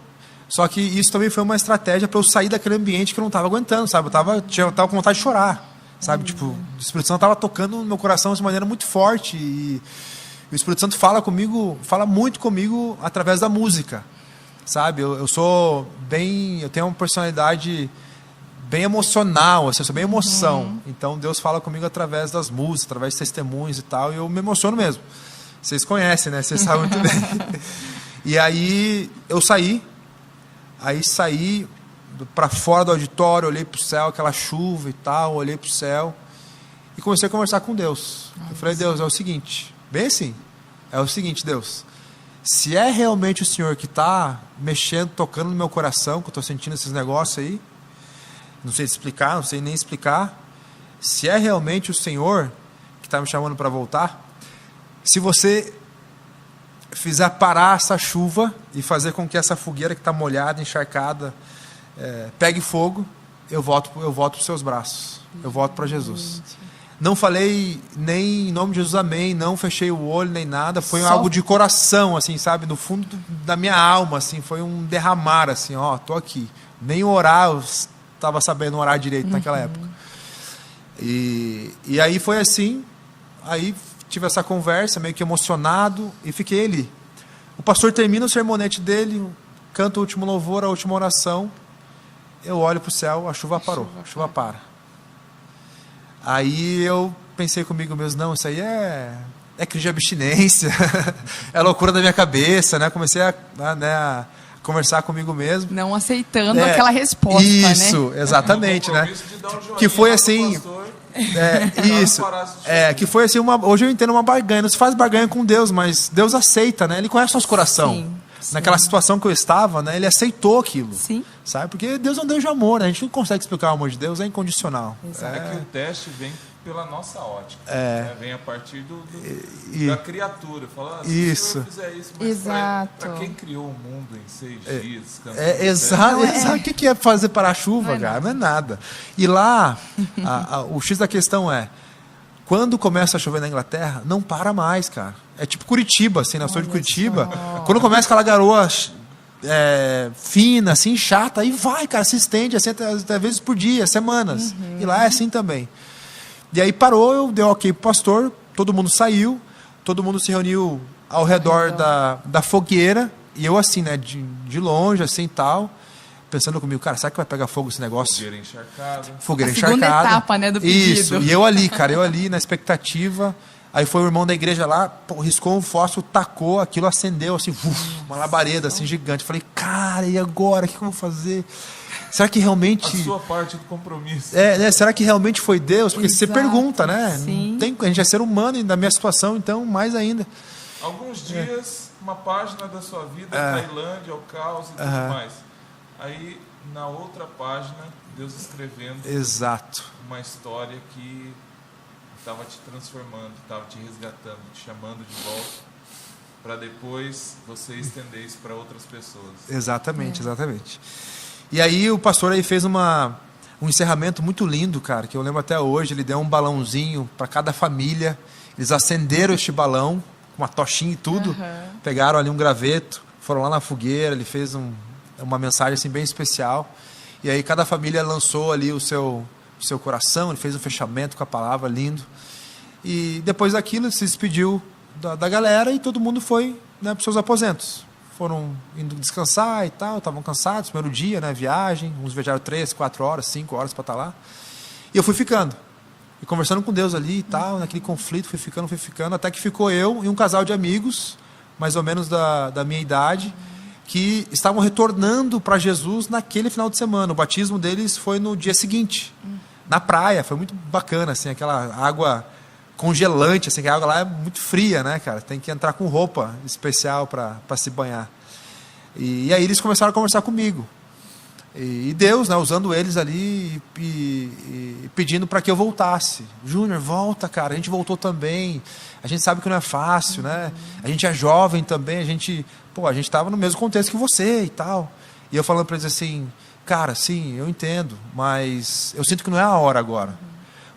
Só que isso também foi uma estratégia para eu sair daquele ambiente que eu não estava aguentando, sabe? Eu tava com vontade de chorar, sabe? Tipo, o Espírito Santo estava tocando no meu coração de maneira muito forte. E o Espírito Santo fala muito comigo através da música. Sabe, eu tenho uma personalidade bem emocional, assim, eu sou bem emoção. Então Deus fala comigo através das músicas, através de testemunhos e tal, e eu me emociono mesmo. Vocês conhecem, né? Vocês sabem muito bem. E aí eu saí para fora do auditório, olhei para o céu, aquela chuva e tal, olhei para o céu e comecei a conversar com Deus. Eu falei: Deus, é o seguinte, bem assim, Deus, se é realmente o Senhor que está mexendo, tocando no meu coração, que eu estou sentindo esses negócios aí, não sei explicar, não sei nem explicar, se é realmente o Senhor que está me chamando para voltar, se você fizer parar essa chuva e fazer com que essa fogueira que está molhada, encharcada, pegue fogo, eu volto para os seus braços, eu volto para Jesus. Não falei nem em nome de Jesus, amém, não fechei o olho nem nada, foi algo de coração, assim, sabe, no fundo da minha alma, assim, foi um derramar, assim, ó, tô aqui. Nem orar, eu estava sabendo orar direito naquela época. E aí foi assim, aí tive essa conversa, meio que emocionado, e fiquei ali. O pastor termina o sermonete dele, canta o último louvor, a última oração, eu olho para o céu, a chuva parou, a chuva para. Aí eu pensei comigo mesmo: não, isso aí é crise de abstinência, é loucura da minha cabeça, né? Comecei a conversar comigo mesmo. Não aceitando aquela resposta, isso, né? Exatamente, né? Que foi assim... que foi assim, hoje eu entendo uma barganha, não se faz barganha com Deus, mas Deus aceita, né? Ele conhece nosso coração. Sim. Naquela situação que eu estava, né, ele aceitou aquilo. Sim. Sabe? Porque Deus é um Deus de amor, né? A gente não consegue explicar o amor de Deus, é incondicional. É que o teste vem pela nossa ótica. Né? Vem a partir da criatura. Fala, se o senhor fizer isso, mas para quem criou o mundo em 6 dias... Exato. O que é fazer parar a chuva, cara? Não é nada. E lá, o X da questão é, quando começa a chover na Inglaterra, não para mais, cara. É tipo Curitiba, assim, na cidade de Curitiba. Quando começa aquela garoa fina, assim, chata, aí vai, cara, se estende, assim, até vezes por dia, semanas. E lá é assim também. E aí parou, eu dei ok pro pastor, todo mundo saiu, todo mundo se reuniu ao redor da fogueira, e eu assim, né, de longe, assim, tal, pensando comigo, cara, será que vai pegar fogo esse negócio? Fogueira encharcada. Fogueira A segunda encharcada. etapa, né, do pedido. Isso, e eu ali, cara, na expectativa. Aí foi o irmão da igreja lá, pô, riscou um fósforo, tacou, aquilo acendeu, assim, uma labareda, assim, gigante. Falei, cara, e agora? O que eu vou fazer? Será que realmente... A sua parte do compromisso. né, será que realmente foi Deus? Porque você Exato, pergunta, né? sim. A gente é ser humano, e na minha situação, então, mais ainda. Alguns dias, uma página da sua vida, Tailândia, o caos e tudo mais. Aí, na outra página, Deus escrevendo Exato. uma história que estava te transformando, estava te resgatando, te chamando de volta, para depois você estender isso para outras pessoas. Exatamente. E aí o pastor aí fez um encerramento muito lindo, cara, que eu lembro até hoje. Ele deu um balãozinho para cada família. Eles acenderam este balão com uma tochinha e tudo. Pegaram ali um graveto, foram lá na fogueira. Ele fez uma mensagem assim bem especial. E aí cada família lançou ali o seu coração. Ele fez um fechamento com a palavra, lindo. E depois daquilo ele se despediu da galera e todo mundo foi, né, para os seus aposentos. Foram indo descansar e tal, estavam cansados, primeiro dia, né, viagem, uns viajaram 3, 4 horas, 5 horas para estar lá. E eu fui ficando, e conversando com Deus ali e tal, naquele conflito, fui ficando, até que ficou eu e um casal de amigos, mais ou menos da minha idade, que estavam retornando para Jesus naquele final de semana. O batismo deles foi no dia seguinte, na praia. Foi muito bacana, assim, aquela água congelante, assim, que a água lá é muito fria, né, cara? Tem que entrar com roupa especial para se banhar. E aí eles começaram a conversar comigo. E Deus, né, usando eles ali e pedindo para que eu voltasse. Júnior, volta, cara. A gente voltou também. A gente sabe que não é fácil, né? A gente é jovem também. A gente estava no mesmo contexto que você e tal. E eu falando para eles assim, cara, sim, eu entendo, mas eu sinto que não é a hora agora.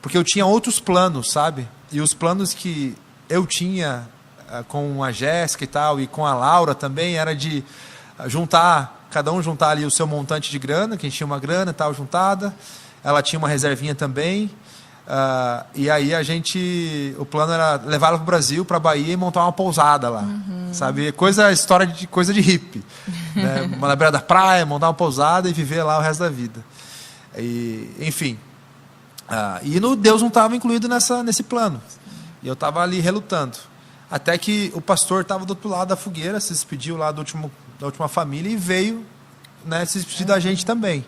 Porque eu tinha outros planos, sabe? E os planos que eu tinha com a Jéssica e tal, e com a Laura também, era de cada um juntar ali o seu montante de grana, que a gente tinha uma grana e tal juntada. Ela tinha uma reservinha também. E aí o plano era levá-la para o Brasil, para a Bahia, e montar uma pousada lá. Sabe? História de coisa de hippie. Né? Na beira da praia, montar uma pousada e viver lá o resto da vida. Enfim. E Deus não estava incluído nesse plano. E eu estava ali relutando. Até que o pastor estava do outro lado da fogueira, se despediu lá da última família e veio, né, se despedir da gente também.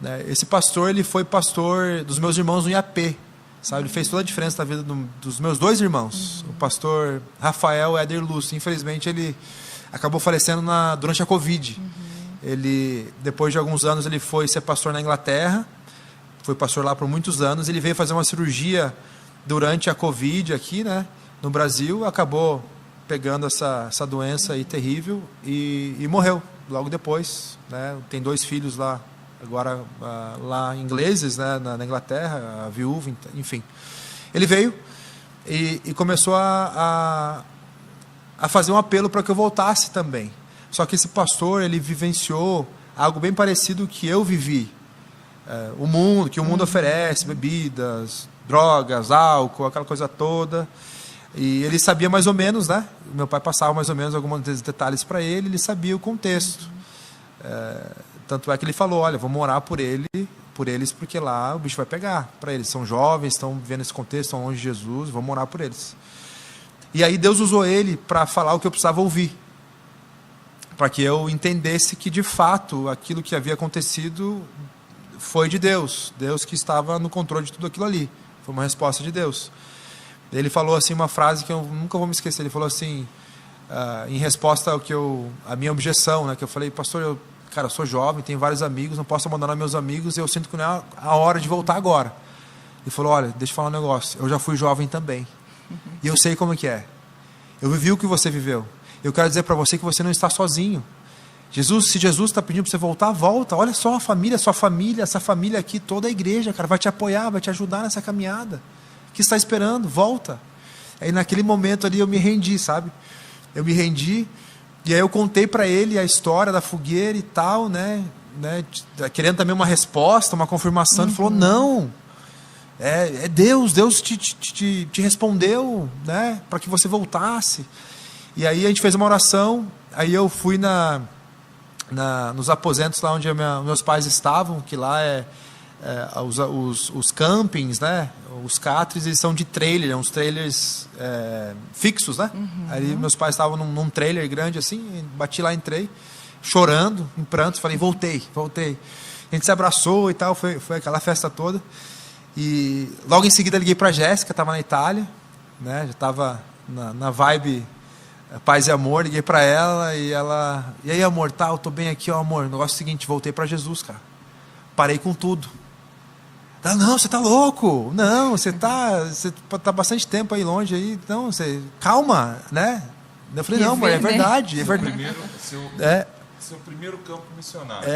Né? Esse pastor, ele foi pastor dos meus irmãos no IAP. Sabe? Ele fez toda a diferença na vida dos meus 2 irmãos. O pastor Rafael Éder Lúcio. Infelizmente, ele acabou falecendo durante a Covid. Ele, depois de alguns anos, ele foi ser pastor na Inglaterra. Foi pastor lá por muitos anos. Ele veio fazer uma cirurgia durante a Covid aqui, né, no Brasil. Acabou pegando essa doença aí terrível e morreu logo depois. Né? Tem 2 filhos lá, agora lá ingleses, né, na Inglaterra, a viúva, enfim. Ele veio e começou a fazer um apelo para que eu voltasse também. Só que esse pastor, ele vivenciou algo bem parecido que eu vivi. O mundo oferece, bebidas, drogas, álcool, aquela coisa toda. E ele sabia mais ou menos, né? Meu pai passava mais ou menos alguns detalhes para ele sabia o contexto. Tanto é que ele falou, olha, vamos orar por eles, porque lá o bicho vai pegar para eles. São jovens, estão vivendo esse contexto, estão longe de Jesus, vamos orar por eles. E aí Deus usou ele para falar o que eu precisava ouvir. Para que eu entendesse que, de fato, aquilo que havia acontecido foi de Deus. Deus que estava no controle de tudo aquilo ali. Foi uma resposta de Deus. Ele falou assim uma frase que eu nunca vou me esquecer. Ele falou assim, em resposta a minha objeção, né, que eu falei, pastor, eu sou jovem, tenho vários amigos, não posso abandonar meus amigos, e eu sinto que não é a hora de voltar agora. Ele falou, olha, deixa eu falar um negócio, eu já fui jovem também, e eu sei como é que é. Eu vivi o que você viveu. Eu quero dizer para você que você não está sozinho. Se Jesus está pedindo para você voltar, volta. Olha só a família, sua família, essa família aqui, toda a igreja, cara, vai te apoiar, vai te ajudar nessa caminhada. O que está esperando? Volta. Aí naquele momento ali eu me rendi, sabe? Eu me rendi, e aí eu contei para ele a história da fogueira e tal, né? Querendo também uma resposta, uma confirmação. Ele falou, não, Deus te respondeu, né? Para que você voltasse. E aí a gente fez uma oração, aí eu fui nos aposentos lá onde meus pais estavam, que lá os campings, né? Os catres, eles são de trailer, uns trailers fixos, né? Aí meus pais estavam num trailer grande assim, bati lá, entrei, chorando, em prantos, falei, voltei. A gente se abraçou e tal, foi aquela festa toda. E logo em seguida liguei para a Jéssica, estava na Itália, né? Já estava na vibe paz e amor, liguei para ela e aí amor, tá, eu tô bem aqui, ó amor, o negócio é o seguinte, voltei para Jesus, cara, parei com tudo. Ela, não, você tá louco, não, você tá bastante tempo aí longe, aí, não, calma, né? Eu falei, não, amor, é verdade. Seu primeiro campo missionário.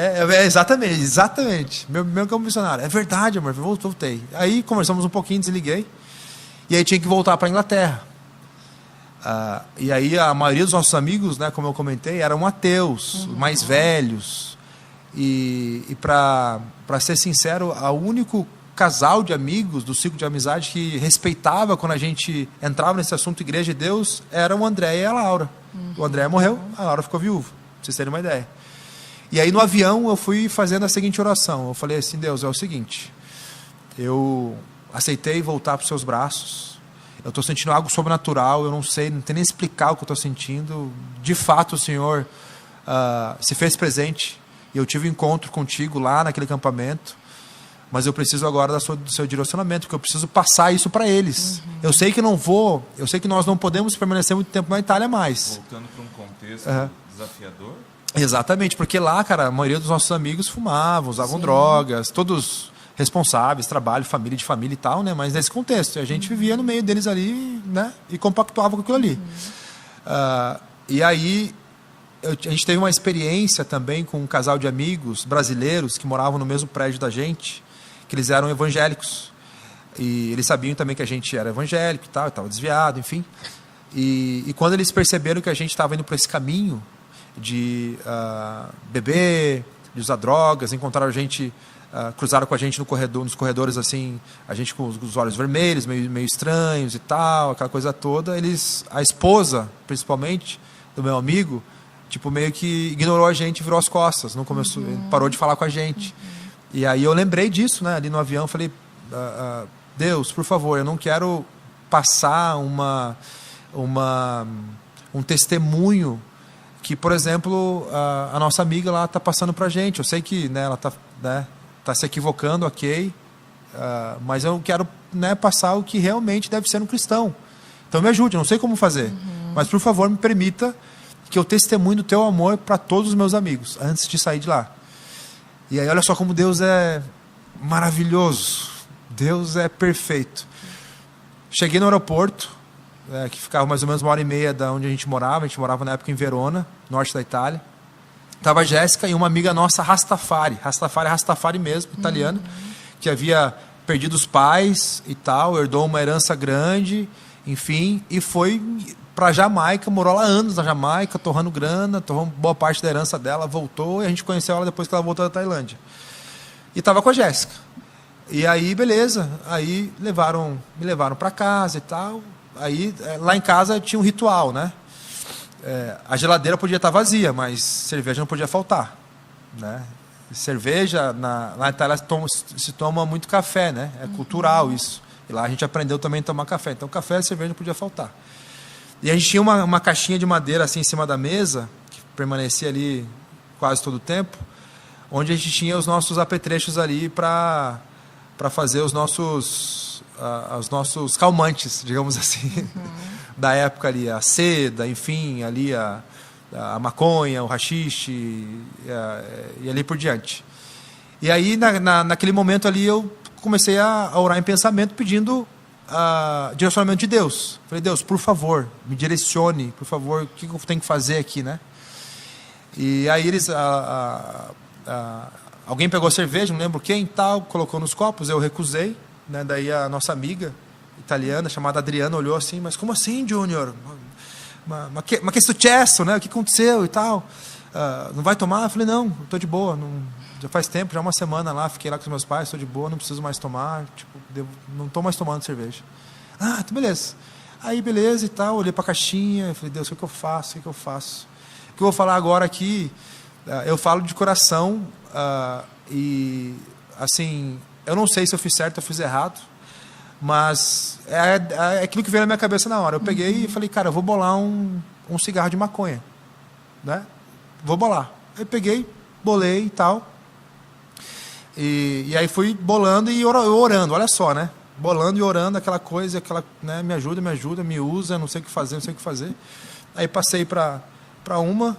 Exatamente, meu campo missionário, é verdade, amor, voltei. Aí conversamos um pouquinho, desliguei, e aí tinha que voltar para a Inglaterra. E aí a maioria dos nossos amigos, né, como eu comentei, eram ateus, mais velhos. E para ser sincero, o único casal de amigos do ciclo de amizade que respeitava quando a gente entrava nesse assunto Igreja de Deus eram o André e a Laura. O André morreu, a Laura ficou viúva, para vocês terem uma ideia. E aí no avião eu fui fazendo a seguinte oração. Eu falei assim, Deus, é o seguinte, eu aceitei voltar para os seus braços. Eu estou sentindo algo sobrenatural, eu não sei nem explicar o que eu estou sentindo. De fato, o Senhor se fez presente e eu tive um encontro contigo lá naquele acampamento, mas eu preciso agora do seu direcionamento, porque eu preciso passar isso para eles. Eu sei que nós não podemos permanecer muito tempo na Itália mais. Voltando para um contexto desafiador? Exatamente, porque lá, cara, a maioria dos nossos amigos fumavam, usavam drogas, todos responsáveis, trabalho, família de família e tal, né? Mas nesse contexto, a gente vivia no meio deles ali, né? E compactuava com aquilo ali. E aí a gente teve uma experiência também com um casal de amigos brasileiros que moravam no mesmo prédio da gente, que eles eram evangélicos. E eles sabiam também que a gente era evangélico e tal, estava desviado, enfim. E quando eles perceberam que a gente estava indo por esse caminho de beber, de usar drogas, encontraram a gente... cruzaram com a gente nos corredores assim, a gente com os olhos vermelhos, meio estranhos e tal, aquela coisa toda. A esposa, principalmente, do meu amigo, tipo, meio que ignorou a gente e virou as costas, não começou, parou de falar com a gente. E aí eu lembrei disso, né, ali no avião, falei, Deus, por favor, eu não quero passar um testemunho que, por exemplo, a nossa amiga lá está passando para a gente. Eu sei que, né, ela está... né, está se equivocando, ok, mas eu quero, né, passar o que realmente deve ser um cristão. Então me ajude, eu não sei como fazer, mas por favor me permita que eu testemunhe do teu amor para todos os meus amigos, antes de sair de lá. E aí olha só como Deus é maravilhoso, Deus é perfeito. Cheguei no aeroporto, que ficava mais ou menos 1h30 da onde a gente morava na época em Verona, norte da Itália. Estava a Jéssica e uma amiga nossa, Rastafari mesmo, italiana, que havia perdido os pais e tal, herdou uma herança grande, enfim, e foi para a Jamaica, morou lá anos na Jamaica, torrando grana, torrou boa parte da herança dela, voltou, e a gente conheceu ela depois que ela voltou da Tailândia. E estava com a Jéssica. E aí, beleza, aí me levaram para casa e tal. Aí, lá em casa tinha um ritual, né? A geladeira podia estar vazia, mas cerveja não podia faltar, né? Cerveja, na Itália se toma muito café, né? É cultural isso. E lá a gente aprendeu também a tomar café. Então café e cerveja não podia faltar. E a gente tinha uma caixinha de madeira assim em cima da mesa, que permanecia ali quase todo o tempo, onde a gente tinha os nossos apetrechos ali para fazer os nossos calmantes, digamos assim. Da época ali, a seda, enfim, ali a maconha, o haxixe e ali por diante. E aí, naquele momento ali, eu comecei a orar em pensamento, pedindo direcionamento de Deus. Falei, Deus, por favor, me direcione, por favor, o que eu tenho que fazer aqui, né? E aí alguém pegou cerveja, não lembro quem, tal, colocou nos copos, eu recusei, né? Daí a nossa amiga italiana, chamada Adriana, olhou assim, mas como assim, Júnior? Mas que sucesso, né? O que aconteceu e tal? Não vai tomar? Eu falei, não, estou de boa, já faz tempo, já uma semana lá, fiquei lá com os meus pais, estou de boa, não preciso mais tomar, tipo, não estou mais tomando cerveja. Então beleza. Aí, beleza e tal, olhei para a caixinha, eu falei, Deus, o que eu faço? O que eu faço? O que eu vou falar agora aqui, eu falo de coração, e, assim, eu não sei se eu fiz certo ou fiz errado, mas é aquilo que veio na minha cabeça na hora. Eu peguei e falei, cara, eu vou bolar um cigarro de maconha, né? Vou bolar. Aí peguei, bolei e tal, e aí fui bolando e orando, olha só, né? Bolando e orando, aquela coisa, né, me ajuda, me usa, não sei o que fazer. Aí passei para uma,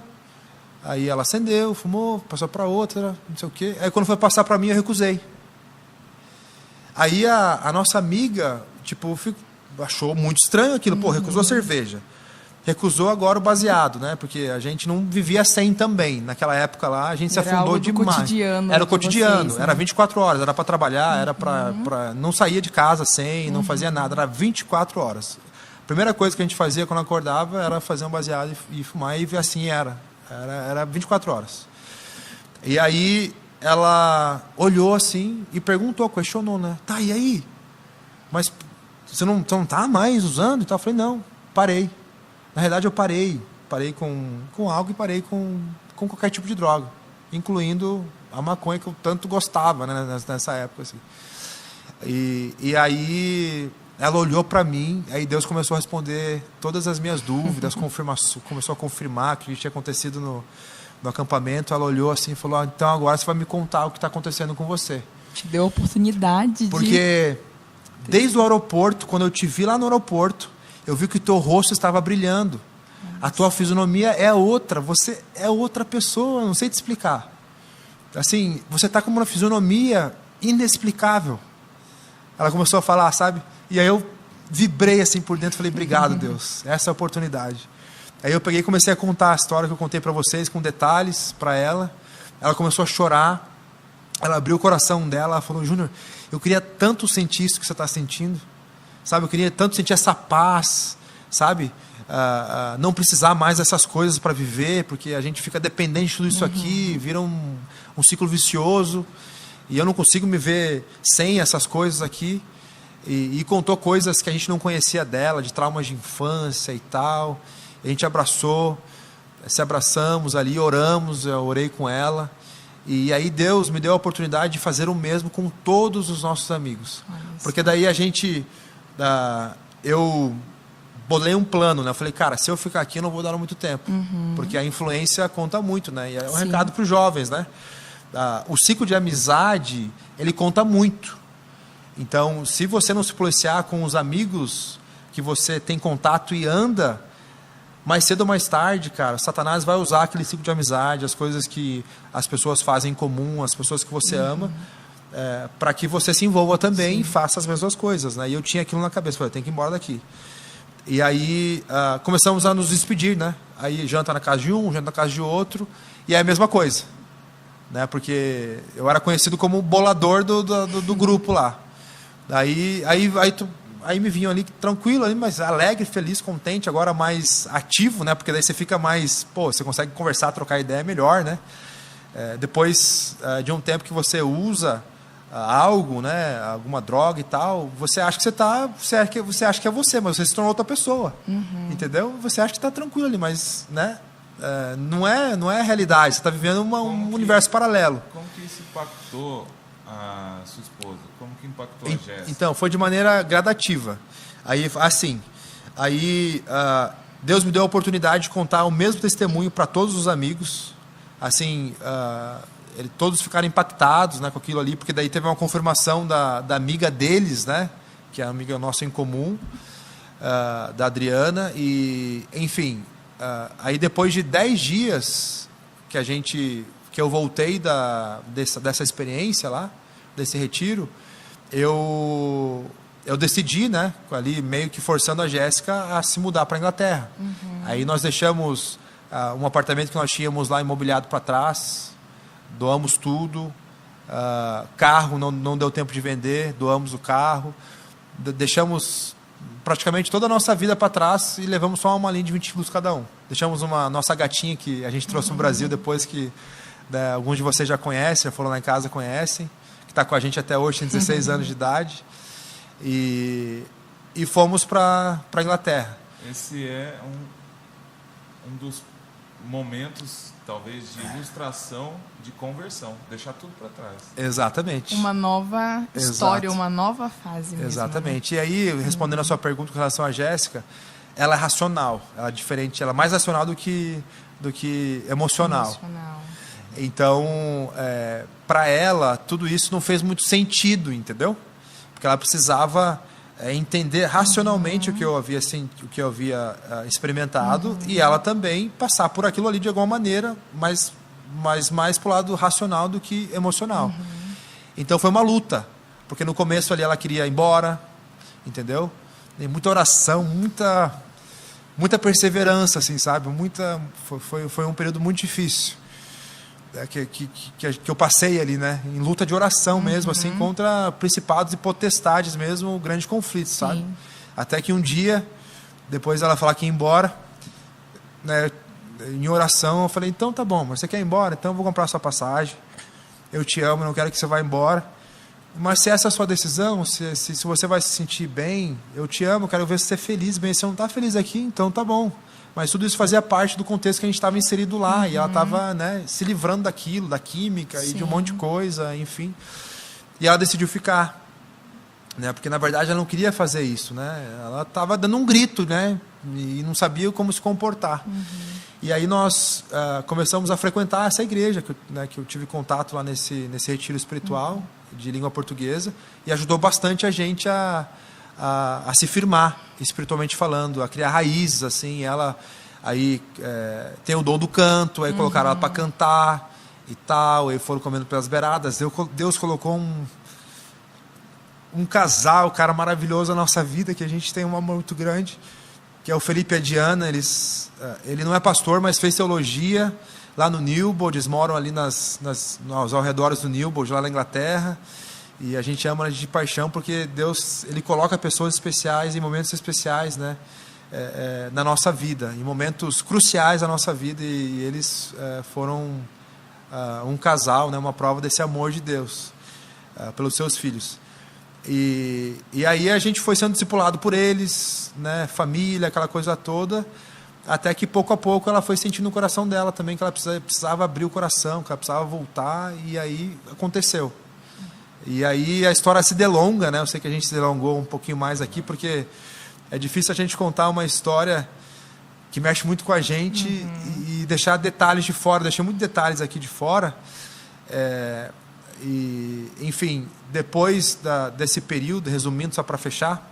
aí ela acendeu, fumou, passou para outra, não sei o quê. Aí quando foi passar para mim, eu recusei. Aí a nossa amiga, tipo, achou muito estranho aquilo, pô, recusou a cerveja. Recusou agora o baseado, né? Porque a gente não vivia sem também. Naquela época lá, a gente se afundou demais. Era o cotidiano, vocês, né? Era 24 horas, era para trabalhar, era para não saía de casa sem, não fazia nada, era 24 horas. A primeira coisa que a gente fazia quando acordava era fazer um baseado e fumar, e assim era 24 horas. E aí ela olhou assim e perguntou, questionou, né? Tá, e aí? Mas você não tá mais usando e tal? Eu falei, não, parei. Na realidade, eu parei com álcool e parei com qualquer tipo de droga, incluindo a maconha que eu tanto gostava, né, nessa época. Assim. E aí ela olhou para mim, aí Deus começou a responder todas as minhas dúvidas, começou a confirmar o que tinha acontecido no acampamento. Ela olhou assim e falou, então agora você vai me contar o que está acontecendo com você. Te deu a oportunidade Porque desde o aeroporto, quando eu te vi lá no aeroporto, eu vi que o teu rosto estava brilhando. A tua fisionomia é outra. Você é outra pessoa. Não sei te explicar. Assim, você está com uma fisionomia inexplicável. Ela começou a falar, sabe? E aí eu vibrei assim por dentro. Falei, obrigado, Deus. Essa é a oportunidade. Aí eu peguei e comecei a contar a história que eu contei para vocês, com detalhes para ela. Ela começou a chorar. Ela abriu o coração dela. Ela falou, Júnior, eu queria tanto sentir isso que você está sentindo. Sabe, eu queria tanto sentir essa paz, sabe? Não precisar mais dessas coisas para viver, porque a gente fica dependente de tudo isso aqui, vira um ciclo vicioso, e eu não consigo me ver sem essas coisas aqui. E contou coisas que a gente não conhecia dela, de traumas de infância e tal. A gente se abraçamos ali, oramos, eu orei com ela. E aí Deus me deu a oportunidade de fazer o mesmo com todos os nossos amigos. Porque daí a gente... eu bolei um plano, né? Eu falei, cara, se eu ficar aqui eu não vou dar muito tempo, porque a influência conta muito, né? E é um recado para os jovens, né? O ciclo de amizade, ele conta muito. Então, se você não se policiar com os amigos que você tem contato e anda, mais cedo ou mais tarde, cara, Satanás vai usar aquele ciclo de amizade, as coisas que as pessoas fazem em comum, as pessoas que você ama, para que você se envolva também e faça as mesmas coisas, né? E eu tinha aquilo na cabeça, falei, eu tenho que ir embora daqui. E aí começamos a nos despedir, né? Aí janta na casa de um, janta na casa de outro, e é a mesma coisa, né? Porque eu era conhecido como o bolador do grupo lá. Aí me vinham ali tranquilo, ali, mas alegre, feliz, contente, agora mais ativo, né? Porque daí você fica mais, você consegue conversar, trocar ideia melhor, né? Depois de um tempo que você usa algo, né, alguma droga e tal, você acha que você acha que é você, mas você se tornou outra pessoa, entendeu? Você acha que está tranquilo ali, mas, né, não é a realidade. Você está vivendo um universo paralelo. Como que isso impactou a sua esposa? Como que impactou a Jéssica? Então, foi de maneira gradativa. Aí, assim, Deus me deu a oportunidade de contar o mesmo testemunho para todos os amigos. Assim, todos ficaram impactados, né, com aquilo ali, porque daí teve uma confirmação da amiga deles, né, que é a amiga nossa em comum, da Adriana, e enfim, aí depois de 10 dias que eu voltei dessa experiência lá, desse retiro, eu decidi, né, ali meio que forçando a Jéssica a se mudar para a Inglaterra. Aí nós deixamos um apartamento que nós tínhamos lá imobiliado para trás, doamos tudo, carro não deu tempo de vender, doamos o carro, deixamos praticamente toda a nossa vida para trás e levamos só uma malinha de 20 quilos cada um. Deixamos nossa gatinha que a gente trouxe no Brasil depois que alguns de vocês já conhecem, já foram lá em casa, conhecem, que está com a gente até hoje, tem 16 anos de idade. E e fomos para a Inglaterra. Esse é um dos momentos, talvez, de ilustração, de conversão. Deixar tudo para trás. Exatamente. Uma nova história, uma nova fase mesmo. Exatamente. Né? E aí, respondendo a sua pergunta com relação a Jéssica, ela é racional. Ela é diferente, ela é mais racional do que emocional. Então, para ela, tudo isso não fez muito sentido, entendeu? Porque ela precisava entender racionalmente o que eu havia experimentado e ela também passar por aquilo ali de alguma maneira, mas mais pro lado racional do que emocional. Então foi uma luta, porque no começo ali ela queria ir embora, entendeu? E muita oração, muita perseverança, assim, sabe? Foi um período muito difícil que eu passei ali, né? Em luta de oração mesmo, assim, contra principados e potestades mesmo, grande conflito, sabe? Sim. Até que um dia, depois ela falar que ia embora, né? Em oração, eu falei, então tá bom, mas você quer ir embora? Então eu vou comprar a sua passagem, eu te amo, não quero que você vá embora, mas se essa é a sua decisão, se você vai se sentir bem, eu te amo, eu quero ver você feliz, bem, se você não está feliz aqui, então tá bom. Mas tudo isso fazia parte do contexto que a gente estava inserido lá. E ela estava, né, se livrando daquilo, da química. Sim. E de um monte de coisa, enfim. E ela decidiu ficar. Né, porque, na verdade, ela não queria fazer isso. Né? Ela estava dando um grito, né, e não sabia como se comportar. E aí nós começamos a frequentar essa igreja, que eu tive contato lá nesse retiro espiritual de língua portuguesa. E ajudou bastante a gente a se firmar, espiritualmente falando, a criar raízes, assim. Ela aí tem o dom do canto, aí colocaram ela para cantar e tal, e foram comendo pelas beiradas. Deus colocou um casal, cara maravilhoso na nossa vida, que a gente tem um amor muito grande, que é o Felipe e a Diana. Ele não é pastor, mas fez teologia lá no Newbold. Eles moram ali nos arredores do Newbold, lá na Inglaterra. E a gente ama de paixão, porque Deus, ele coloca pessoas especiais em momentos especiais, né, na nossa vida, em momentos cruciais da nossa vida, e eles foram um casal, né, uma prova desse amor de Deus pelos seus filhos. E aí a gente foi sendo discipulado por eles, né, família, aquela coisa toda, até que pouco a pouco ela foi sentindo no coração dela também que ela precisava abrir o coração, que ela precisava voltar, e aí aconteceu. E aí a história se delonga, né? Eu sei que a gente se delongou um pouquinho mais aqui, porque é difícil a gente contar uma história que mexe muito com a gente e deixar detalhes de fora. Deixei muitos detalhes aqui de fora. Enfim, depois desse período, resumindo só para fechar,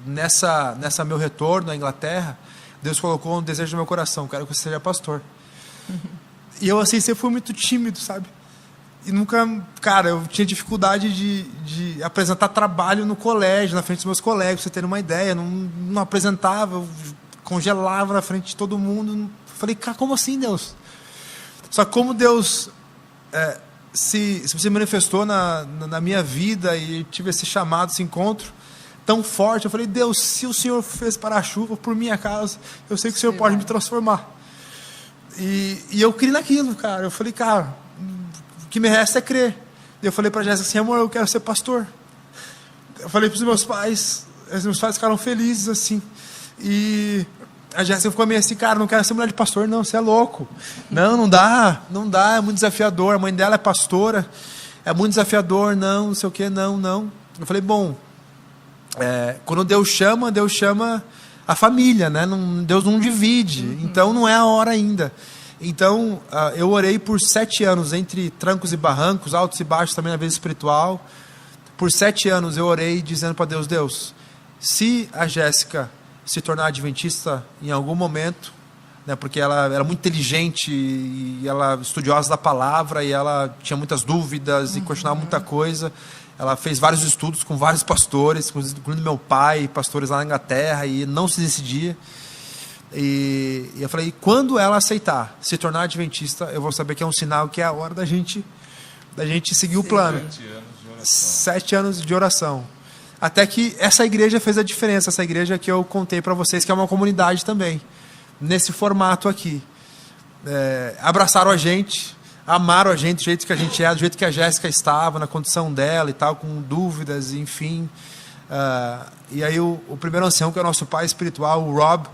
nessa meu retorno à Inglaterra, Deus colocou um desejo no meu coração: quero que você seja pastor. E eu, assim, sempre fui muito tímido, sabe? E nunca, cara, eu tinha dificuldade de apresentar trabalho no colégio, na frente dos meus colegas, pra você ter uma ideia. Não apresentava, eu congelava na frente de todo mundo. Falei, cara, como assim, Deus? Só que como Deus se manifestou na minha vida e tive esse chamado, esse encontro tão forte, eu falei, Deus, se o Senhor fez para a chuva por minha causa, eu sei que o Senhor pode me transformar. E eu criei naquilo, cara. Eu falei, cara, o que me resta é crer. E eu falei para a Jéssica assim, amor, eu quero ser pastor. Eu falei para os meus pais ficaram felizes, assim. E a Jéssica ficou meio assim, cara, não quero ser mulher de pastor, não, você é louco. Não dá, é muito desafiador. A mãe dela é pastora, é muito desafiador, não sei o que, não. Eu falei, bom, quando Deus chama a família, né? Deus não divide, então não é a hora ainda. Então, eu orei por 7 anos, entre trancos e barrancos, altos e baixos também na vida espiritual. Por 7 anos eu orei dizendo para Deus, se a Jéssica se tornar adventista em algum momento, né, porque ela era muito inteligente e ela estudiosa da palavra, e ela tinha muitas dúvidas e questionava muita coisa. Ela fez vários estudos com vários pastores, incluindo meu pai, pastores lá na Inglaterra, e não se decidia. E eu falei, quando ela aceitar se tornar adventista, eu vou saber que é um sinal, que é a hora da gente seguir o plano. 7 anos de oração. Até que essa igreja fez a diferença, essa igreja que eu contei para vocês, que é uma comunidade também, nesse formato aqui. Abraçaram a gente, amaram a gente do jeito que a gente é, do jeito que a Jéssica estava, na condição dela e tal, com dúvidas, enfim. E aí o primeiro ancião, que é o nosso pai espiritual, o Rob,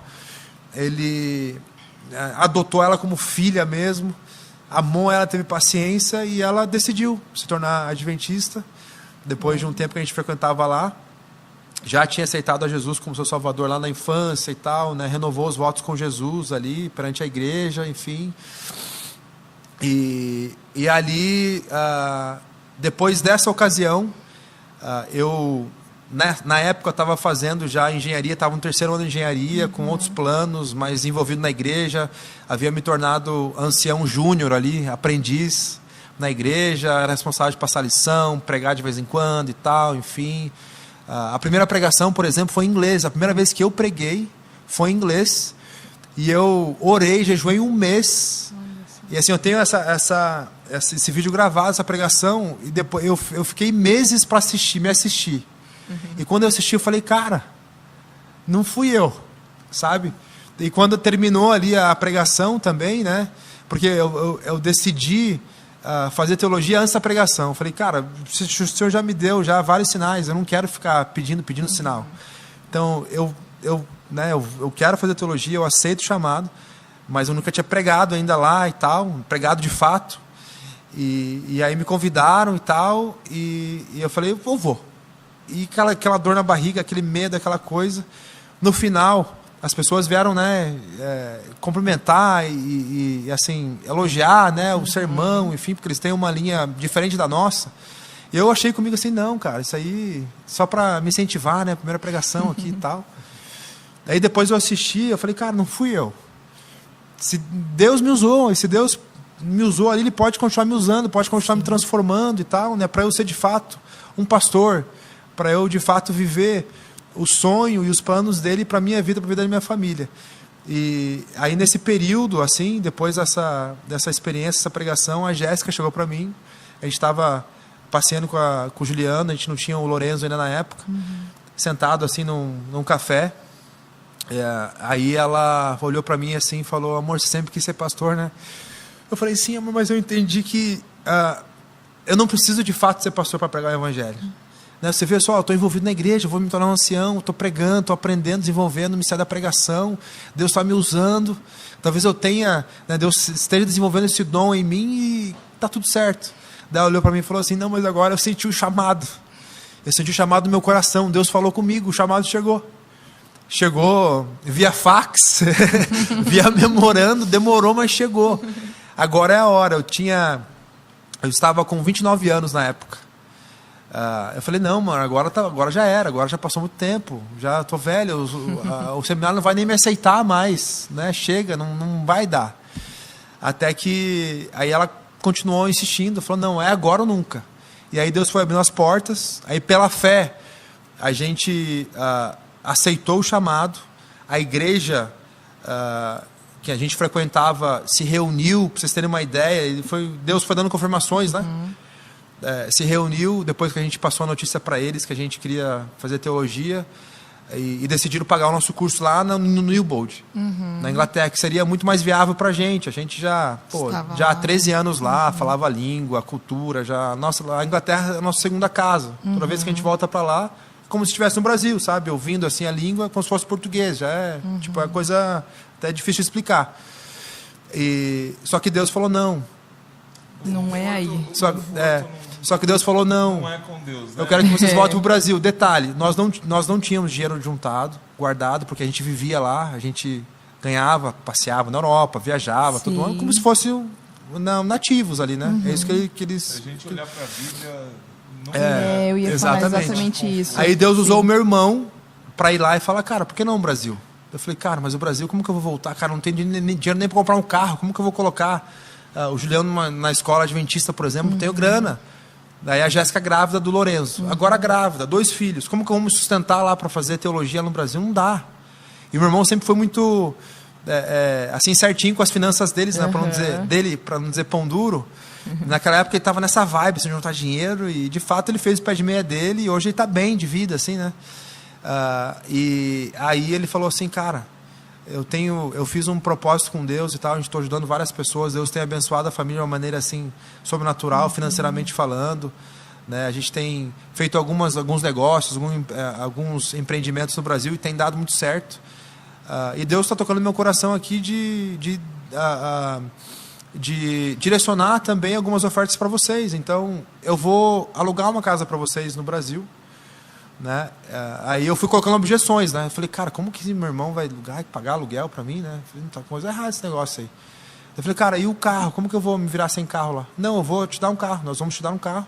ele adotou ela como filha mesmo, amou ela, teve paciência, e ela decidiu se tornar adventista. Depois de um tempo que a gente frequentava lá, já tinha aceitado a Jesus como seu salvador lá na infância e tal, né? Renovou os votos com Jesus ali perante a igreja, enfim. E ali, depois dessa ocasião, eu, né, na época eu estava fazendo já engenharia, estava no 3º ano de engenharia, com outros planos, mas envolvido na igreja. Havia me tornado ancião júnior ali, aprendiz na igreja, era responsável de passar lição, pregar de vez em quando e tal, enfim. A primeira pregação, por exemplo, foi em inglês. A primeira vez que eu preguei foi em inglês. E eu orei, jejuei um mês. E assim, eu tenho esse vídeo gravado, essa pregação, e depois eu fiquei meses para me assistir. E quando eu assisti, eu falei, cara, não fui eu, sabe? E quando terminou ali a pregação também, né? Porque eu decidi fazer teologia antes da pregação. Eu falei, cara, o Senhor já me deu vários sinais, eu não quero ficar pedindo sinal. Então, eu quero fazer teologia, eu aceito o chamado, mas eu nunca tinha pregado ainda lá e tal, pregado de fato. E aí me convidaram e tal, e eu falei, eu vou. E aquela dor na barriga, aquele medo, aquela coisa. No final, as pessoas vieram, né, cumprimentar e assim, elogiar, né, o sermão, enfim, porque eles têm uma linha diferente da nossa. E eu achei comigo assim, não, cara, isso aí só para me incentivar, né, a primeira pregação aqui e tal. Aí depois eu assisti, eu falei, cara, não fui eu. Se Deus me usou, e se Deus me usou ali, Ele pode continuar me usando, pode continuar me transformando e tal, né, para eu ser de fato um pastor, para eu de fato viver o sonho e os planos dele para a minha vida, para a vida da minha família. E aí nesse período, assim, depois dessa experiência, essa pregação, a Jéssica chegou para mim, a gente estava passeando com o Juliano, a gente não tinha o Lorenzo ainda na época, sentado assim num café. Aí ela olhou para mim assim e falou, amor, você sempre quis ser pastor, né? Eu falei, sim, amor, mas eu entendi que eu não preciso de fato ser pastor para pregar o evangelho. Né? Você vê só, eu estou envolvido na igreja, eu vou me tornar um ancião, estou pregando, estou aprendendo, desenvolvendo, me sai da pregação, Deus está me usando, talvez eu tenha, né, Deus esteja desenvolvendo esse dom em mim e está tudo certo. Daí ela olhou para mim e falou assim, não, mas agora eu senti o chamado, do meu coração, Deus falou comigo, o chamado chegou via fax, via memorando, demorou, mas chegou. Agora é a hora. Eu estava com 29 anos na época. Eu falei, não, mano, agora já era, agora já passou muito tempo, já estou velho, o seminário não vai nem me aceitar mais, né? Chega, não vai dar. Até que aí ela continuou insistindo, falou, não, é agora ou nunca. E aí Deus foi abrindo as portas, aí pela fé a gente aceitou o chamado, a igreja que a gente frequentava se reuniu, para vocês terem uma ideia, Deus foi dando confirmações, né? Se reuniu, depois que a gente passou a notícia para eles que a gente queria fazer teologia, e decidiram pagar o nosso curso lá no Newbold, na Inglaterra, que seria muito mais viável para a gente já há 13 anos lá, falava a língua, a cultura, a Inglaterra é a nossa segunda casa. Toda vez que a gente volta para lá, como se estivesse no Brasil, sabe? Ouvindo assim a língua como se fosse português, já é coisa até difícil de explicar. Só que Deus falou não. Não é aí. Só que Deus falou não. Não é com Deus, né? Eu quero que vocês voltem para o Brasil. Detalhe, nós não tínhamos dinheiro juntado, guardado, porque a gente vivia lá, a gente ganhava, passeava na Europa, viajava, tudo como se fossem nativos ali, né? É isso que eles... Se a gente olhar para a Bíblia... eu ia falar exatamente isso. Aí Deus usou o meu irmão para ir lá e falar, cara, por que não o Brasil? Eu falei, cara, mas o Brasil, como que eu vou voltar? Cara, não tenho dinheiro nem para comprar um carro, como que eu vou colocar... o Juliano na escola adventista, por exemplo, tenho grana. Daí a Jéssica grávida do Lorenzo. Agora grávida, 2 filhos. Como que eu vou me sustentar lá para fazer teologia no Brasil? Não dá. E o meu irmão sempre foi muito assim certinho com as finanças deles, né, para não dizer pão duro. Naquela época ele estava nessa vibe, assim, de juntar dinheiro, e de fato ele fez o pé de meia dele, e hoje ele está bem de vida, assim, né? E aí ele falou assim, cara, eu fiz um propósito com Deus e tal, a gente está ajudando várias pessoas, Deus tem abençoado a família de uma maneira assim sobrenatural, financeiramente falando, né? A gente tem feito alguns negócios, alguns empreendimentos no Brasil e tem dado muito certo. E Deus está tocando no meu coração aqui de direcionar também algumas ofertas para vocês. Então, eu vou alugar uma casa para vocês no Brasil, né? Aí eu fui colocando objeções, né? Eu falei, cara, como que meu irmão vai pagar aluguel para mim, né? Eu falei, não tá coisa errada esse negócio aí. Eu falei, cara, e o carro? Como que eu vou me virar sem carro lá? Não, eu vou te dar um carro, nós vamos te dar um carro.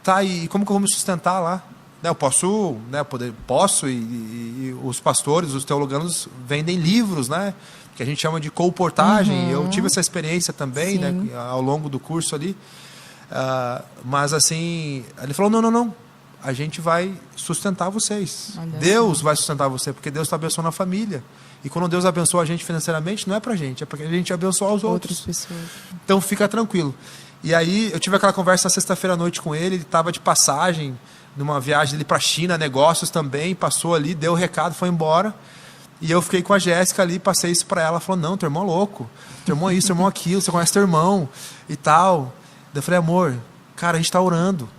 Tá, e como que eu vou me sustentar lá? Eu posso, né, e os pastores, os teologanos vendem livros, né? Que a gente chama de colportagem. Eu tive essa experiência também, né, ao longo do curso ali. Mas assim, ele falou, não, a gente vai sustentar vocês. Deus vai sustentar você, porque Deus está abençoando a família. E quando Deus abençoa a gente financeiramente, não é pra gente, é para que a gente abençoe os outros. Pessoas. Então fica tranquilo. E aí eu tive aquela conversa sexta-feira à noite com ele estava de passagem, numa viagem ali para a China, negócios também, passou ali, deu o recado, foi embora. E eu fiquei com a Jéssica ali, passei isso para ela. Ela falou, não, teu irmão é louco. Teu irmão é isso, teu irmão é aquilo, você conhece teu irmão e tal. Daí eu falei, amor, cara, a gente está orando.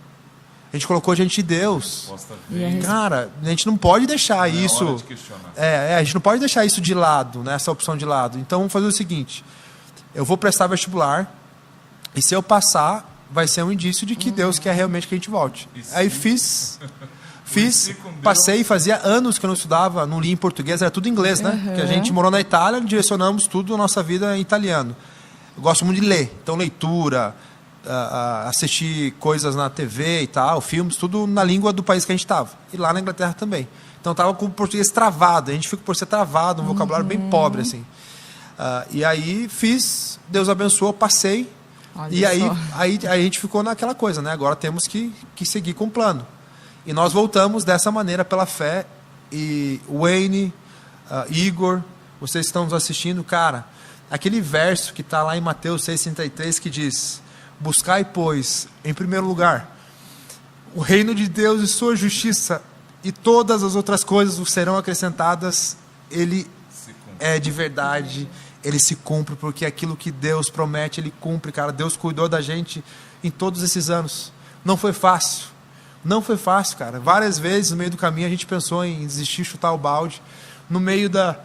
A gente colocou diante de Deus. Cara, a gente não pode deixar isso... a gente não pode deixar isso de lado, né, essa opção de lado. Então vamos fazer o seguinte, eu vou prestar vestibular e se eu passar, vai ser um indício de que Deus quer realmente que a gente volte. Aí fiz, passei, fazia anos que eu não estudava, não li em português, era tudo em inglês, né? Porque a gente morou na Itália, direcionamos tudo a nossa vida em italiano. Eu gosto muito de ler, então leitura, assistir coisas na TV e tal, filmes, tudo na língua do país que a gente estava. E lá na Inglaterra também. Então estava com o português travado, a gente fica por ser travado, um vocabulário bem pobre, assim. E aí fiz, Deus abençoou, passei. Olha e aí a gente ficou naquela coisa, né? Agora temos que seguir com o plano. E nós voltamos dessa maneira pela fé. E Wayne, Igor, vocês estão nos assistindo, cara, aquele verso que está lá em Mateus 6,33 que diz, buscai, pois, em primeiro lugar, o reino de Deus e sua justiça, e todas as outras coisas vos serão acrescentadas. Ele é de verdade, ele se cumpre, porque aquilo que Deus promete, ele cumpre, cara. Deus cuidou da gente em todos esses anos. Não foi fácil, cara. Várias vezes no meio do caminho a gente pensou em desistir, chutar o balde. No meio da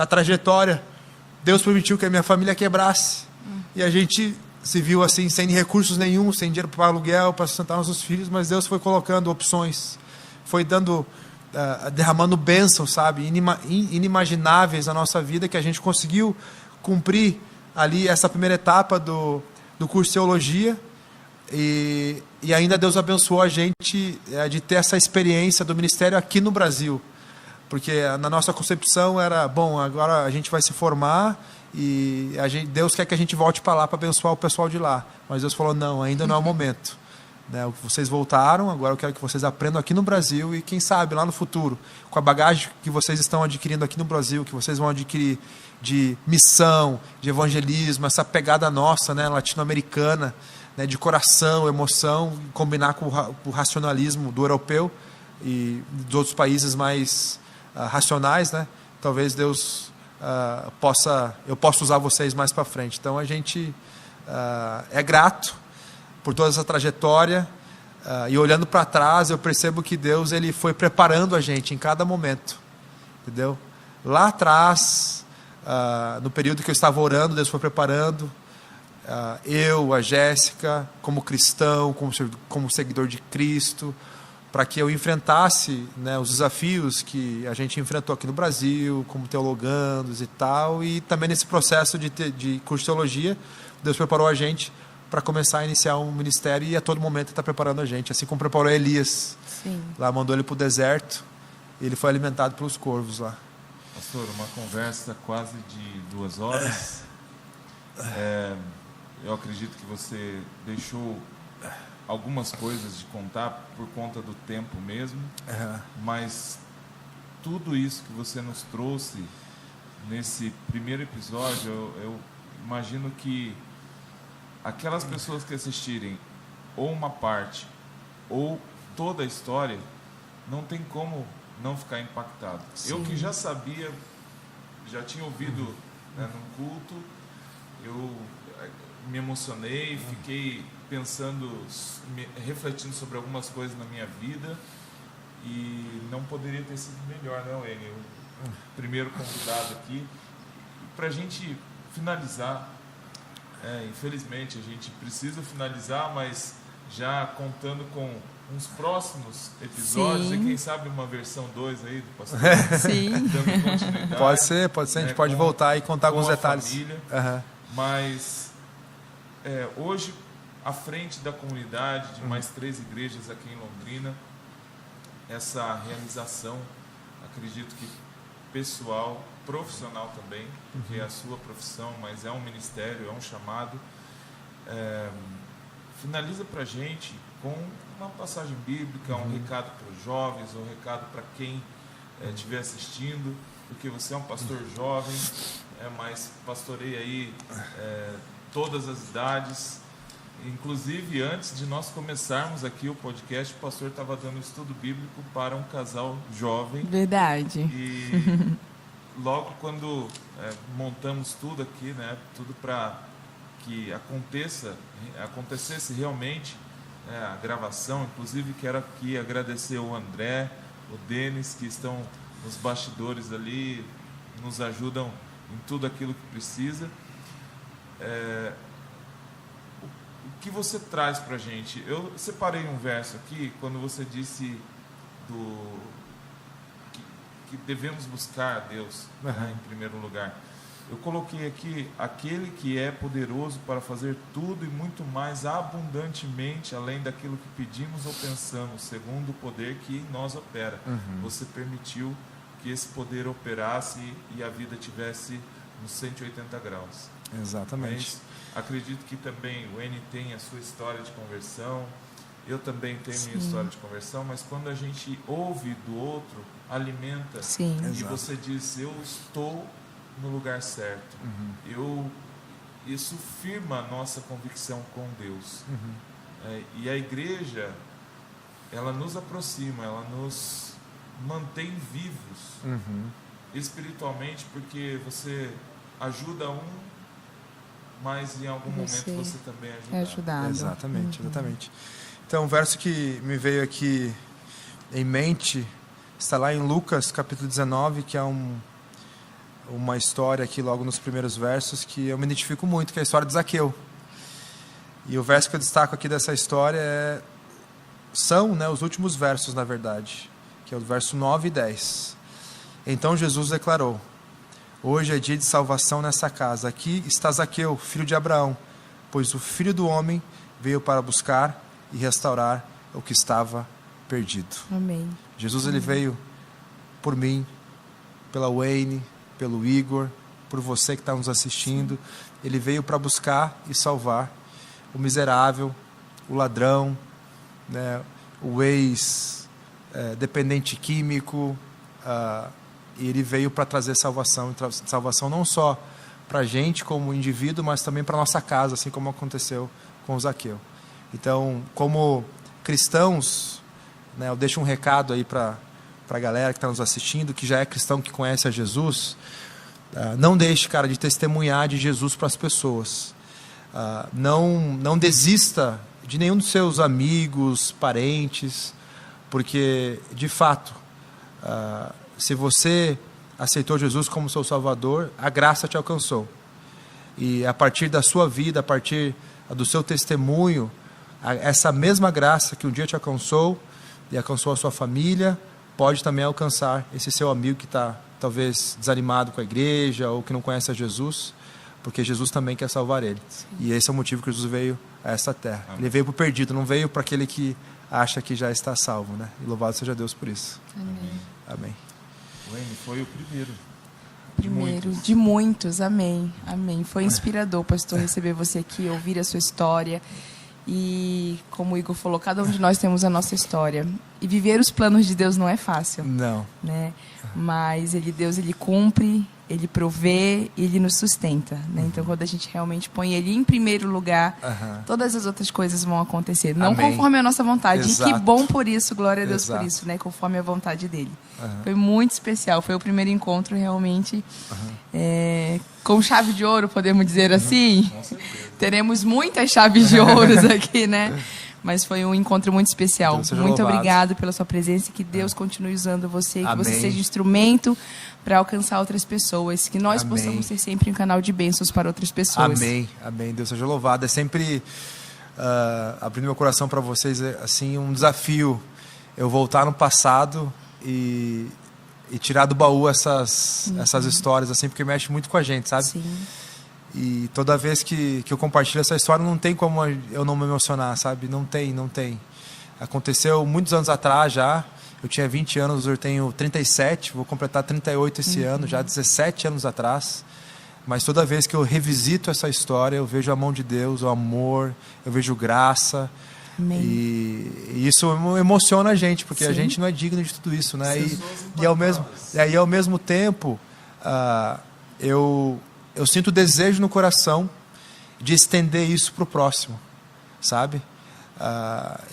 trajetória, Deus permitiu que a minha família quebrasse. E a gente se viu assim, sem recursos nenhum, sem dinheiro para aluguel, para sustentar nossos filhos, mas Deus foi colocando opções, foi derramando bênçãos, sabe, inimagináveis na nossa vida, que a gente conseguiu cumprir ali essa primeira etapa do curso de teologia, e ainda Deus abençoou a gente de ter essa experiência do ministério aqui no Brasil, porque na nossa concepção era, bom, agora a gente vai se formar e Deus quer que a gente volte para lá para abençoar o pessoal de lá, mas Deus falou, não, ainda não é o momento, né? Vocês voltaram, agora eu quero que vocês aprendam aqui no Brasil e quem sabe lá no futuro, com a bagagem que vocês estão adquirindo aqui no Brasil, que vocês vão adquirir de missão, de evangelismo, essa pegada nossa, né, latino-americana, né, de coração, emoção, combinar com o racionalismo do europeu e dos outros países mais racionais, né? Talvez Deus eu possa usar vocês mais para frente. Então a gente é grato por toda essa trajetória, e olhando para trás eu percebo que Deus ele foi preparando a gente em cada momento, entendeu? Lá atrás, no período que eu estava orando, Deus foi preparando eu, a Jéssica, como cristão, como seguidor de Cristo, para que eu enfrentasse, né, os desafios que a gente enfrentou aqui no Brasil, como teologandos e tal, e também nesse processo de curso de teologia, Deus preparou a gente para começar a iniciar um ministério e a todo momento está preparando a gente, assim como preparou Elias. Sim. Lá mandou ele para o deserto, e ele foi alimentado pelos corvos lá. Pastor, uma conversa quase de 2 horas. Eu acredito que você deixou algumas coisas de contar por conta do tempo mesmo, mas tudo isso que você nos trouxe nesse primeiro episódio, eu imagino que aquelas pessoas que assistirem ou uma parte ou toda a história, não tem como não ficar impactado. Sim. Eu que já sabia, já tinha ouvido, né, num culto, me emocionei, fiquei pensando, refletindo sobre algumas coisas na minha vida e não poderia ter sido melhor, né, Wayne? O primeiro convidado aqui. Para a gente finalizar, infelizmente a gente precisa finalizar, mas já contando com uns próximos episódios. Sim. E quem sabe uma versão 2 aí do pastor. Sim. Dando continuidade. Pode ser, a gente pode voltar e contar alguns detalhes. Família, mas hoje, à frente da comunidade de mais 3 igrejas aqui em Londrina, essa realização, acredito que pessoal, profissional também, porque é a sua profissão, mas é um ministério, é um chamado. Finaliza para a gente com uma passagem bíblica, um recado para os jovens, um recado para quem estiver assistindo, porque você é um pastor jovem, mas pastorei aí todas as idades. Inclusive, antes de nós começarmos aqui o podcast, o pastor estava dando estudo bíblico para um casal jovem. Verdade. E logo quando montamos tudo aqui, né, tudo para que acontecesse realmente a gravação, inclusive quero aqui agradecer o André, o Denis, que estão nos bastidores ali, nos ajudam em tudo aquilo que precisa. O que você traz para a gente? Eu separei um verso aqui, quando você disse que devemos buscar a Deus, né, em primeiro lugar. Eu coloquei aqui: aquele que é poderoso para fazer tudo e muito mais abundantemente, além daquilo que pedimos ou pensamos, segundo o poder que em nós opera. Você permitiu que esse poder operasse e a vida tivesse nos 180 graus. Exatamente. Mas acredito que também o Wayne tem a sua história de conversão, eu também tenho minha história de conversão, mas quando a gente ouve do outro, alimenta. Sim. E Exato. você diz: eu estou no lugar certo. Isso firma a nossa convicção com Deus. E a igreja, ela nos aproxima, ela nos mantém vivos espiritualmente, porque você ajuda mas em algum momento você também é ajudado. Exatamente. Então, o verso que me veio aqui em mente está lá em Lucas, capítulo 19, que é uma história aqui logo nos primeiros versos que eu me identifico muito, que é a história de Zaqueu. E o verso que eu destaco aqui dessa história são, né, os últimos versos, na verdade, que é o verso 9 e 10. Então Jesus declarou: hoje é dia de salvação nessa casa. Aqui está Zaqueu, filho de Abraão, pois o Filho do Homem veio para buscar e restaurar o que estava perdido. Amém. Jesus, ele veio por mim, pela Wayne, pelo Igor, por você que está nos assistindo. Ele veio para buscar e salvar o miserável, o ladrão, né, o ex-dependente químico, e ele veio para trazer salvação não só para a gente como indivíduo, mas também para a nossa casa, assim como aconteceu com o Zaqueu. Então, como cristãos, né, eu deixo um recado aí para a galera que está nos assistindo, que já é cristão, que conhece a Jesus. Não deixe, cara, de testemunhar de Jesus para as pessoas. Não desista de nenhum dos seus amigos, parentes, porque, de fato, se você aceitou Jesus como seu Salvador, a graça te alcançou. E a partir da sua vida, a partir do seu testemunho, essa mesma graça que um dia te alcançou e alcançou a sua família, pode também alcançar esse seu amigo que está talvez desanimado com a igreja ou que não conhece a Jesus, porque Jesus também quer salvar ele. Sim. E esse é o motivo que Jesus veio a essa terra. Amém. Ele veio para o perdido, não veio para aquele que acha que já está salvo, né? E louvado seja Deus por isso. Amém. Wayne, foi o primeiro de muitos. Amém. Foi inspirador, pastor, receber você aqui, ouvir a sua história. E, como o Igor falou, cada um de nós temos a nossa história. E viver os planos de Deus não é fácil. Não. Né? Mas Deus, ele cumpre, ele provê e ele nos sustenta. Né? Então, quando a gente realmente põe ele em primeiro lugar, todas as outras coisas vão acontecer. Não conforme a nossa vontade. Exato. E que bom por isso, glória a Deus por isso, né? Conforme a vontade dele. Foi muito especial. Foi o primeiro encontro realmente com chave de ouro, podemos dizer assim. Com certeza. teremos muitas chaves de ouros aqui, né? Mas foi um encontro muito especial. Muito obrigado pela sua presença e que Deus continue usando você, que você seja instrumento para alcançar outras pessoas, que nós possamos ser sempre um canal de bênçãos para outras pessoas. Amém, amém. Deus seja louvado. É sempre, abrindo meu coração para vocês, assim, um desafio eu voltar no passado e tirar do baú essas histórias, assim, porque mexe muito com a gente, sabe? Sim. E toda vez que eu compartilho essa história, não tem como eu não me emocionar, sabe? Não tem. Aconteceu muitos anos atrás já. Eu tinha 20 anos, eu tenho 37, vou completar 38 esse ano, já 17 anos atrás. Mas toda vez que eu revisito essa história, eu vejo a mão de Deus, o amor, eu vejo graça. Amém. E isso emociona a gente, porque a gente não é digno de tudo isso, né? E ao mesmo tempo, eu sinto desejo no coração de estender isso para o próximo, sabe?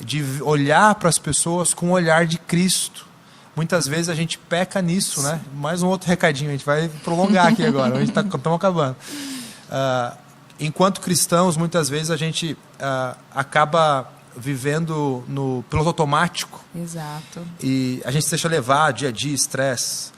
De olhar para as pessoas com o olhar de Cristo. Muitas vezes a gente peca nisso, né? Mais um outro recadinho, a gente vai prolongar aqui agora, a gente estamos acabando. Enquanto cristãos, muitas vezes a gente acaba vivendo no piloto automático. Exato. E a gente se deixa levar dia a dia, estresse,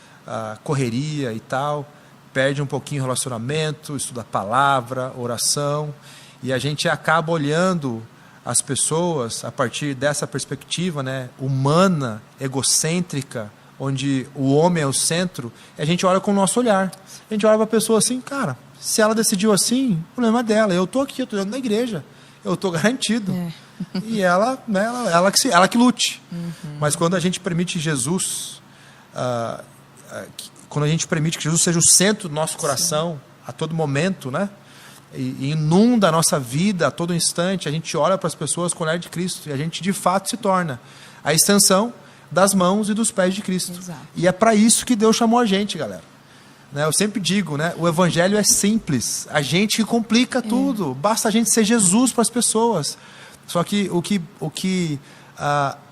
correria e tal. Perde um pouquinho o relacionamento, estuda a palavra, oração, e a gente acaba olhando as pessoas a partir dessa perspectiva, né, humana, egocêntrica, onde o homem é o centro, e a gente olha com o nosso olhar. A gente olha para a pessoa assim, cara, se ela decidiu assim, o problema é dela. Eu estou aqui, eu estou dentro da igreja, eu estou garantido. E ela, né, ela que lute. Mas quando a gente permite Jesus... quando a gente permite que Jesus seja o centro do nosso coração, a todo momento, né? E inunda a nossa vida a todo instante, a gente olha para as pessoas com o olhar de Cristo, e a gente de fato se torna a extensão das mãos e dos pés de Cristo. Exato. E é para isso que Deus chamou a gente, galera. Né? Eu sempre digo, né? O evangelho é simples, a gente complica tudo, basta a gente ser Jesus para as pessoas. Só que o que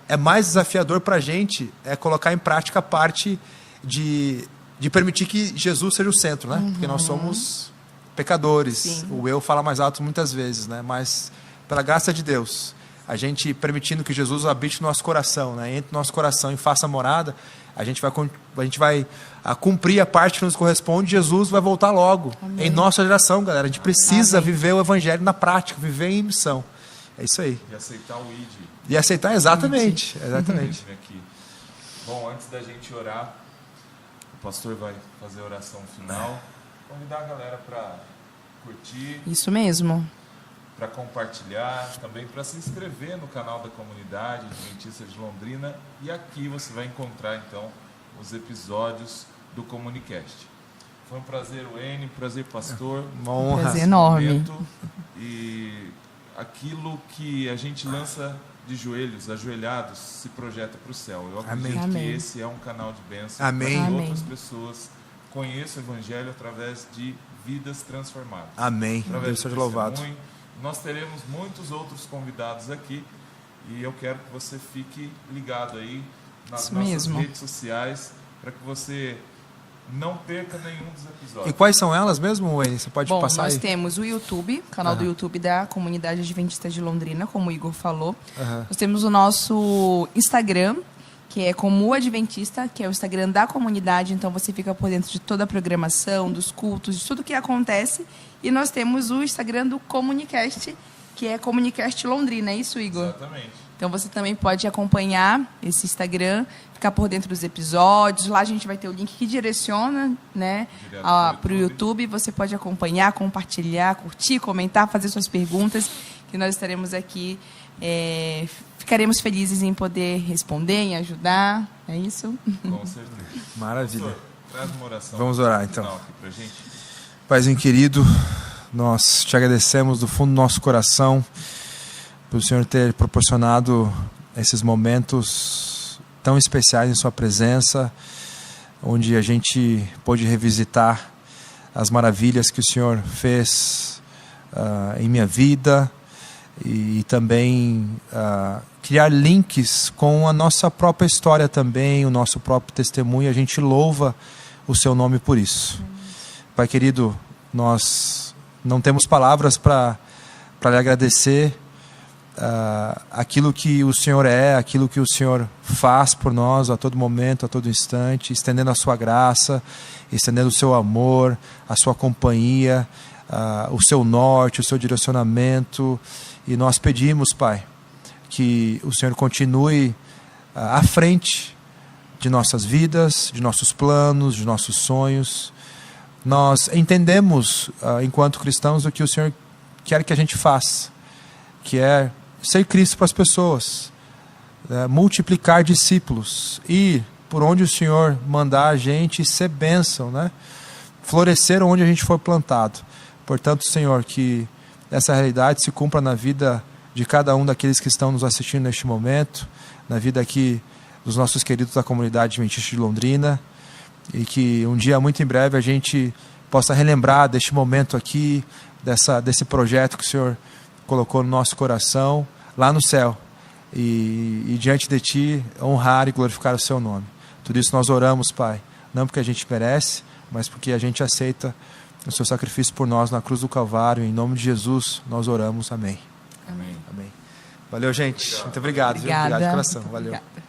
é mais desafiador para a gente é colocar em prática a parte de permitir que Jesus seja o centro, né? Porque nós somos pecadores. Sim. O eu fala mais alto muitas vezes, né? Mas pela graça de Deus, a gente permitindo que Jesus habite no nosso coração, né? Entre no nosso coração e faça morada, a gente vai cumprir a parte que nos corresponde. Jesus vai voltar logo. Amém. Em nossa geração, galera. A gente precisa viver o evangelho na prática, viver em missão. É isso aí. E aceitar o ID. E aceitar, exatamente. Exatamente. Aqui. Bom, antes da gente orar, o pastor vai fazer a oração final. Convidar a galera para curtir. Isso mesmo. Para compartilhar, também para se inscrever no canal da comunidade Adventista de Londrina. E aqui você vai encontrar, então, os episódios do Comunicast. Foi um prazer, Wayne, prazer, pastor. Uma honra. Prazer enorme. E aquilo que a gente lança de joelhos, ajoelhados, se projeta para o céu. Eu acredito que esse é um canal de bênção para que outras pessoas conheçam o Evangelho através de vidas transformadas. Amém. Deus seja louvado. Nós teremos muitos outros convidados aqui e eu quero que você fique ligado aí nas nossas redes sociais para que você não perca nenhum dos episódios. E quais são elas mesmo, Wayne? Você pode passar nós aí? Temos o YouTube, canal do YouTube da Comunidade Adventista de Londrina, como o Igor falou. Nós temos o nosso Instagram, que é Como Adventista, que é o Instagram da comunidade, então você fica por dentro de toda a programação, dos cultos, de tudo que acontece. E nós temos o Instagram do Comunicast, que é Comunicast Londrina, é isso, Igor? Exatamente. Então você também pode acompanhar esse Instagram, ficar por dentro dos episódios. Lá a gente vai ter o link que direciona, né, para o YouTube. Você pode acompanhar, compartilhar, curtir, comentar, fazer suas perguntas, que nós estaremos aqui. Ficaremos felizes em poder responder, em ajudar. É isso? Com certeza. Maravilha. Pastor, traz uma oração. Vamos orar, então. Aqui pra gente. Paizinho querido, nós te agradecemos do fundo do nosso coração por o Senhor ter proporcionado esses momentos tão especiais em sua presença, onde a gente pôde revisitar as maravilhas que o Senhor fez em minha vida e também criar links com a nossa própria história também, o nosso próprio testemunho. A gente louva o seu nome por isso. Pai querido, nós não temos palavras para para lhe agradecer aquilo que o Senhor é, aquilo que o Senhor faz por nós a todo momento, a todo instante, estendendo a sua graça, estendendo o seu amor, a sua companhia, o seu norte, o seu direcionamento. E nós pedimos, Pai, que o Senhor continue à frente de nossas vidas, de nossos planos, de nossos sonhos. Nós entendemos, enquanto cristãos, o que o Senhor quer que a gente faça, que é ser Cristo para as pessoas, multiplicar discípulos, ir por onde o Senhor mandar a gente, ser bênção, né? Florescer onde a gente for plantado. Portanto, Senhor, que essa realidade se cumpra na vida de cada um daqueles que estão nos assistindo neste momento, na vida aqui dos nossos queridos da comunidade adventista de Londrina, e que um dia muito em breve a gente possa relembrar deste momento aqui, desse projeto que o Senhor colocou no nosso coração, lá no céu, e diante de Ti honrar e glorificar o Seu nome. Tudo isso nós oramos, Pai, não porque a gente merece, mas porque a gente aceita o Seu sacrifício por nós na cruz do Calvário. Em nome de Jesus nós oramos, amém. Amém. Amém. Valeu, gente. Muito obrigado. Obrigada. Obrigado de coração. Valeu. Obrigada.